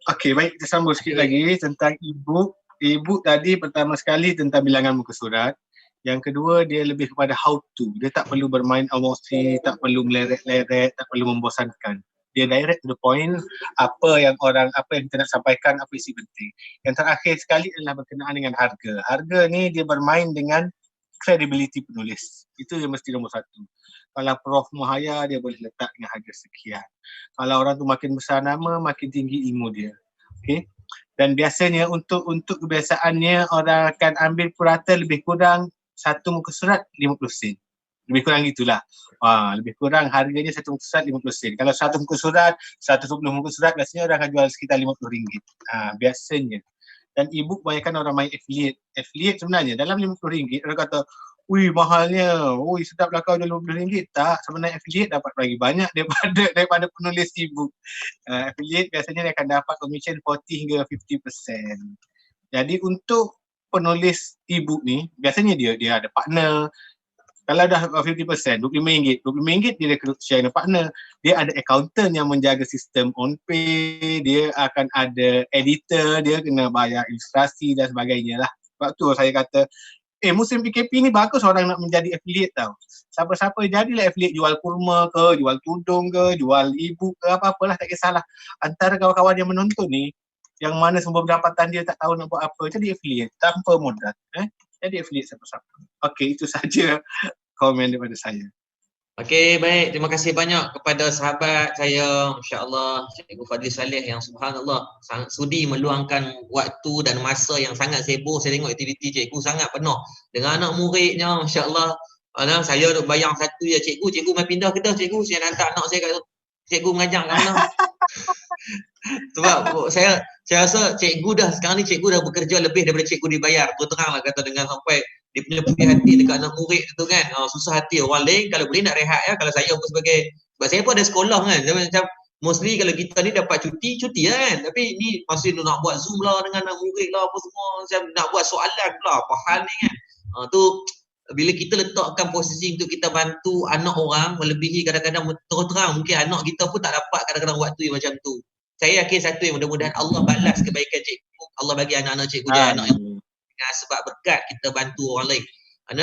Okey, baik, kita sambung sikit lagi tentang e-book. E-book tadi pertama sekali tentang bilangan muka surat. Yang kedua, dia lebih kepada how to. Dia tak perlu bermain emosi, tak perlu meleret-leret, tak perlu membosankan. Dia direct to the point, apa yang kita nak sampaikan, apa isi penting. Yang terakhir sekali adalah berkenaan dengan harga. Harga ni dia bermain dengan credibility penulis. Itu yang mesti nombor satu. Kalau Prof Mahaya, dia boleh letak dengan harga sekian. Kalau orang tu makin besar nama, makin tinggi ilmu dia. Okay? Dan biasanya untuk kebiasaannya, orang akan ambil purata lebih kurang satu muka surat 50 sen. Lebih kurang gitulah. Lebih kurang harganya satu muka surat 50 sen. Kalau satu muka surat, 120 muka surat, biasanya orang akan jual sekitar RM50. Biasanya. Dan e-book kebanyakan orang main affiliate. Affiliate sebenarnya dalam RM50, orang kata, ui mahalnya, ui sedap lah kau jual RM50. Tak, sebenarnya affiliate dapat lagi banyak daripada penulis e-book. Affiliate biasanya dia akan dapat commission 40 hingga 50%. Jadi untuk penulis e-book ni, biasanya dia ada partner. Kalau dah 50%, RM25, RM25 dia rekrut share dengan partner. Dia ada accountant yang menjaga sistem on pay, dia akan ada editor, dia kena bayar ilustrasi dan sebagainya lah. Sebab tu saya kata, musim PKP ni bagus orang nak menjadi affiliate tau. Siapa-siapa jadilah affiliate, jual kurma ke, jual tudung ke, jual e-book ke, apa-apalah, tak kisahlah. Antara kawan-kawan yang menonton ni, yang mana sumber pendapatan dia tak tahu nak buat apa, jadi affiliate tanpa modal. Jadi affiliate siapa-siapa. Okey, itu saja komen daripada saya. Okey, baik. Terima kasih banyak kepada sahabat saya, insya-Allah, Cikgu Fadli Saleh yang subhanallah sangat sudi meluangkan waktu dan masa yang sangat sibuk. Saya tengok aktiviti cikgu sangat penuh dengan anak muridnya, insya-Allah. Saya duk bayang satu ya, cikgu mai pindah ke dah cikgu, saya nak hantar anak saya kat cikgu mengajar kat mana. Sebab saya rasa sekarang ni cikgu dah bekerja lebih daripada cikgu dibayar. Terus teranglah kata, dengan sampai dia punya punya hati dekat anak murid tu kan. Susah hati orang lain kalau boleh nak rehat ya. Kalau saya pun sebab saya pun ada sekolah kan. Macam mostly kalau kita ni dapat cuti lah kan. Tapi ni masih nak buat Zoom lah dengan anak murid lah apa semua. Macam nak buat soalan pula, apa hal ni kan. Tu bila kita letakkan posisi untuk kita bantu anak orang, melebihi kadang-kadang terus terang mungkin anak kita pun tak dapat kadang-kadang waktu yang macam tu. Saya yakin satu yang mudah-mudahan Allah balas kebaikan cikgu. Allah bagi anak-anak cikgu jadi anak yang sebab berkat kita bantu orang lain.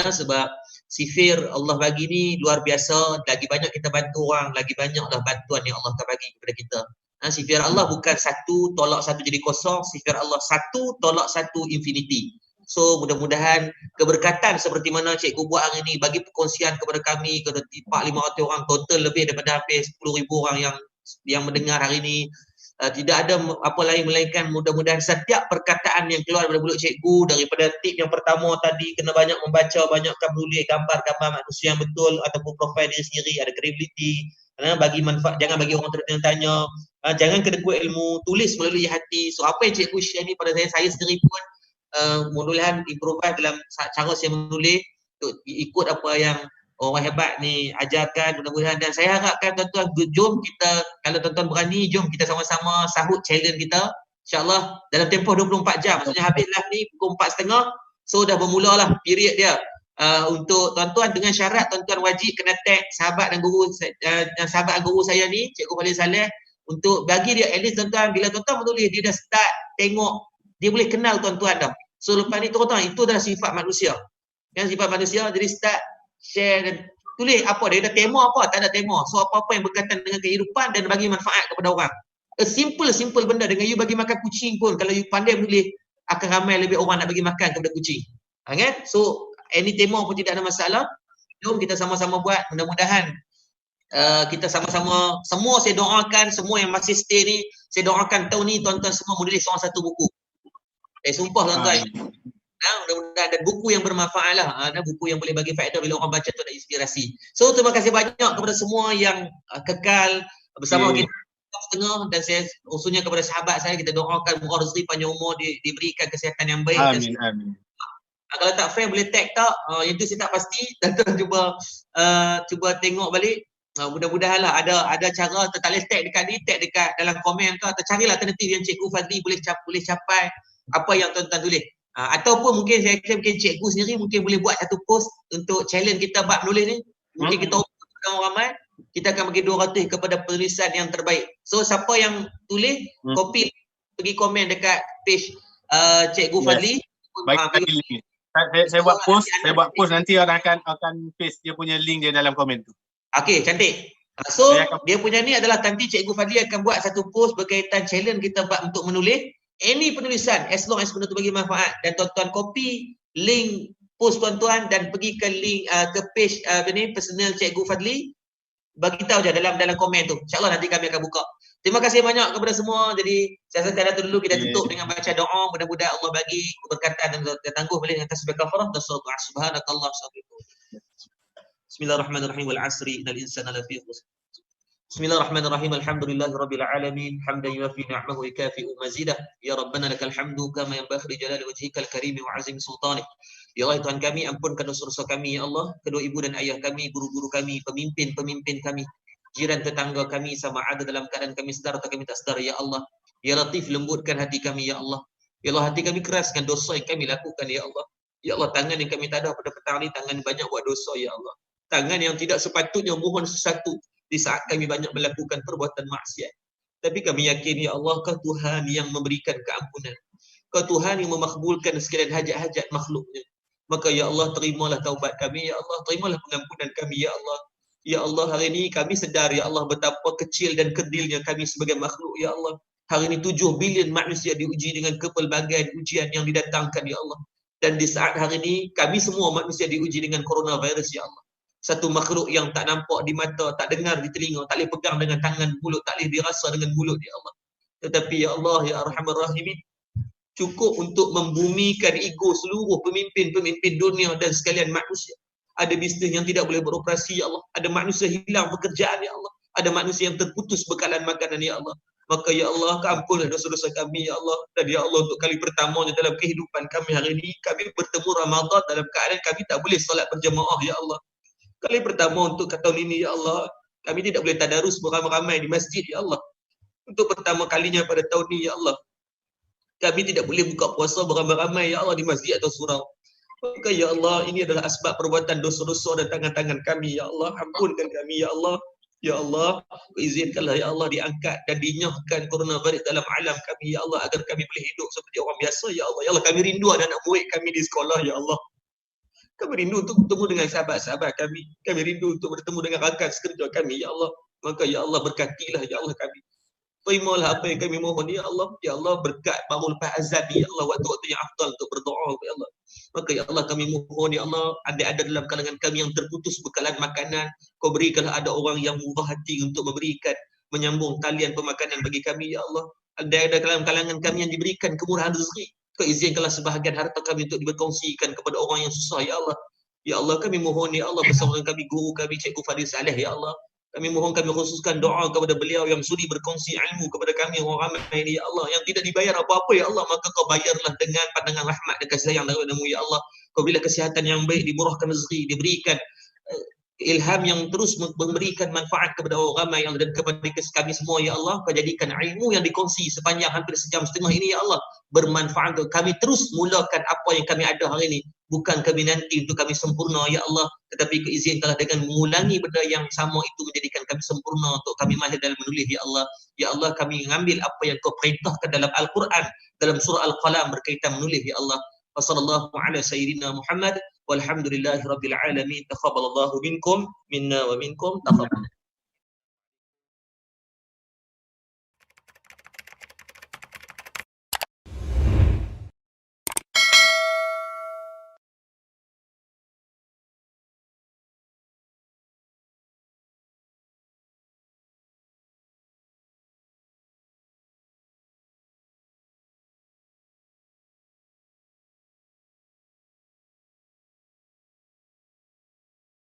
Sebab sifir Allah bagi ni luar biasa, lagi banyak kita bantu orang, lagi banyaklah bantuan yang Allah akan bagi kepada kita. Sifir Allah bukan satu tolak satu jadi kosong, sifir Allah satu tolak satu infinity. So mudah-mudahan keberkatan seperti mana cikgu buat hari ni, bagi perkongsian kepada kami, kepada 400-500 orang, total lebih daripada hampir 10,000 orang yang mendengar hari ni. Tidak ada apa lain melainkan mudah-mudahan setiap perkataan yang keluar daripada mulut cikgu, daripada tip yang pertama tadi, kena banyak membaca, banyakkan menulis gambar-gambar manusia yang betul ataupun profil diri sendiri, ada credibility, bagi manfaat, jangan bagi orang tertanya-tanya, jangan kedekut ilmu, tulis melalui hati. So apa yang cikgu share ni pada saya sendiri pun mudah-mudahan improvise dalam cara saya menulis untuk ikut apa yang orang hebat ni ajarkan, mudah-mudahan. Dan saya harapkan tuan-tuan, jom kita, kalau tuan-tuan berani, jom kita sama-sama sahut challenge kita, insyaAllah dalam tempoh 24 jam, maksudnya habislah ni pukul 4.30, so dah bermulalah period dia. Untuk tuan-tuan, dengan syarat tuan-tuan wajib kena tag sahabat dan guru saya ni, Cikgu Fadli Saleh, untuk bagi dia at least tuan-tuan, bila tuan-tuan menulis, dia dah start tengok, dia boleh kenal tuan-tuan dah. So lepas ni tuan-tuan, itu adalah sifat manusia. Sifat manusia, jadi start share dan tulis apa dia, ada tema apa, tak ada tema. So apa-apa yang berkaitan dengan kehidupan dan bagi manfaat kepada orang. A simple benda, dengan you bagi makan kucing pun, kalau you pandai menulis, akan ramai lebih orang nak bagi makan kepada kucing. Kan? So any tema pun tidak ada masalah. Jom kita sama-sama buat, mudah-mudahan kita sama-sama, semua saya doakan, semua yang masih stay ni, saya doakan tahun ni tuan-tuan semua menulis seorang satu buku. Sumpah tuan-tuan. Mudah-mudahan ada buku yang bermanfaat lah, ada buku yang boleh bagi faedah bila orang baca tu ada inspirasi. So terima kasih banyak kepada semua yang kekal bersama kita setengah, dan saya khususnya kepada sahabat saya, kita doakan moga rezeki panjang umur, diberikan kesihatan yang baik. Amin. Kalau tak fair boleh tag tak, yang tu saya tak pasti, tuan-tuan cuba tengok balik. Mudah-mudahan lah ada cara, tak boleh tag dekat ni, tag dekat dalam komen ke, atau carilah alternatif yang Cikgu Fadli boleh capai apa yang tuan-tuan tulis. Ataupun mungkin saya kira cikgu sendiri mungkin boleh buat satu post untuk challenge kita bab menulis ni. Mungkin kita open orang ramai, kita akan bagi 200 kepada penulisan yang terbaik. So siapa yang tulis, copy, pergi komen dekat page Cikgu Fadli. Saya buat post nanti orang akan paste dia punya link dia dalam komen tu. Okey, cantik. So, Saya akan- dia punya ni adalah nanti Cikgu Fadli akan buat satu post berkaitan challenge kita buat untuk menulis any penulisan as long as benda tu bagi manfaat, dan tuan-tuan copy link post tuan-tuan dan pergi ke link ke page personal Cikgu Fadli, bagi tahu je dalam komen tu. InsyaAllah nanti kami akan buka. Terima kasih banyak kepada semua. Jadi saya rasa tu dulu kita tutup dengan baca doa. Mudah-mudahan Allah bagi keberkatan dan tangguh boleh dengan tasbih kafarah dan salat subhanakallah subhanahu. Bismillahirrahmanirrahim. Wal asri innal insana lafi khusr. Bismillahirrahmanirrahim. Alhamdulillahirabbil alamin. Hamdan yuwafi ni'amahu wa yukafi'u mazidah. Ya Rabbana lakal hamdu kama yanbaghi li jalali wajhikal karim wa 'azimi sultanik. Ya Allah Tuhan kami, ampunkan dosa-dosa kami ya Allah, kedua ibu dan ayah kami, guru-guru kami, pemimpin-pemimpin kami, jiran tetangga kami, sama ada dalam keadaan kami sedar atau kami tak sedar ya Allah. Ya Latif, lembutkan hati kami ya Allah. Ya Allah, hati kami keras dengan dosa yang kami lakukan ya Allah. Ya Allah, tangan yang kami tak ada pada petang ini, tangan banyak buat dosa ya Allah. Tangan yang tidak sepatutnya mohon sesuatu di saat kami banyak melakukan perbuatan maksiat. Tapi kami yakin ya Allah, Kau Tuhan yang memberikan keampunan. Kau Tuhan yang memakbulkan sekalian hajat-hajat makhluknya. Maka ya Allah, terimalah taubat kami ya Allah, terimalah pengampunan kami ya Allah. Ya Allah, hari ini kami sedar ya Allah betapa kecil dan kerdilnya kami sebagai makhluk ya Allah. Hari ini 7 bilion manusia diuji dengan kepelbagaian ujian yang didatangkan ya Allah. Dan di saat hari ini kami semua manusia diuji dengan coronavirus ya Allah. Satu makhluk yang tak nampak di mata, tak dengar di telinga, tak boleh pegang dengan tangan, mulut, tak boleh dirasa dengan mulut ya Allah. Tetapi ya Allah ya Arhamar Rahimin, cukup untuk membumikan ego seluruh pemimpin-pemimpin dunia dan sekalian manusia. Ada bisnes yang tidak boleh beroperasi ya Allah. Ada manusia hilang pekerjaan ya Allah. Ada manusia yang terputus bekalan makanan ya Allah. Maka ya Allah, ampunlah dosa-dosa kami ya Allah. Dan ya Allah, untuk kali pertamanya dalam kehidupan kami hari ini, kami bertemu Ramadan dalam keadaan kami tak boleh solat berjemaah ya Allah. Kali pertama untuk tahun ini ya Allah, kami tidak boleh tadarus beramai-ramai di masjid ya Allah. Untuk pertama kalinya pada tahun ini ya Allah, kami tidak boleh buka puasa beramai-ramai ya Allah di masjid atau surau. Maka ya Allah, ini adalah asbab perbuatan dosa-dosa dan tangan-tangan kami ya Allah. Ampunkan kami ya Allah. Ya Allah, izinkanlah ya Allah diangkat dan dinyahkan coronavirus dalam alam kami ya Allah, agar kami boleh hidup seperti orang biasa ya Allah. Ya Allah, kami rindu ada anak murid kami di sekolah ya Allah. Kami rindu untuk bertemu dengan sahabat-sahabat kami. Kami rindu untuk bertemu dengan rakan sekerja kami ya Allah. Maka ya Allah, berkatilah ya Allah kami. Terimalah apa yang kami mohon ya Allah. Ya Allah, berkat baru lepas azan ya Allah, waktu-waktu yang afdal untuk berdoa ya Allah. Maka ya Allah, kami mohon ya Allah, ada dalam kalangan kami yang terputus bekalan makanan, Kau berikanlah ada orang yang murah hati untuk memberikan, menyambung talian pemakanan bagi kami ya Allah. Ada dalam kalangan kami yang diberikan kemurahan rezeki, Kau izinkanlah sebahagian harta kami untuk diberkongsikan kepada orang yang susah ya Allah. Ya Allah, kami mohon ya Allah bersama dengan kami guru kami Cikgu Fadil Saleh ya Allah. Kami mohon, kami khususkan doa kepada beliau yang sudi berkongsi ilmu kepada kami orang ramai ini ya Allah, yang tidak dibayar apa-apa ya Allah. Maka Kau bayarlah dengan pandangan rahmat dan kasih sayang daripada-Mu ya Allah. Kau berilah kesihatan yang baik, dimurahkan rezeki, diberikan ilham yang terus memberikan manfaat kepada orang ramai yang, dan kepada kami semua ya Allah. Kau jadikan ilmu yang dikongsi sepanjang hampir sejam setengah ini ya Allah bermanfaat untuk kami terus mulakan apa yang kami ada hari ini. Bukan kami nanti untuk kami sempurna ya Allah, tetapi Kau izinkanlah dengan mengulangi benda yang sama itu menjadikan kami sempurna untuk kami mahir dalam menulis ya Allah. Ya Allah, kami mengambil apa yang Kau perintahkan dalam Al-Quran, dalam surah Al-Qalam berkaitan menulis ya Allah. Wassallallahu ala sayyidina Muhammad walhamdulillahi rabbil alamin. Taqabbalallahu minkum minna wa minkum. Taqabbal.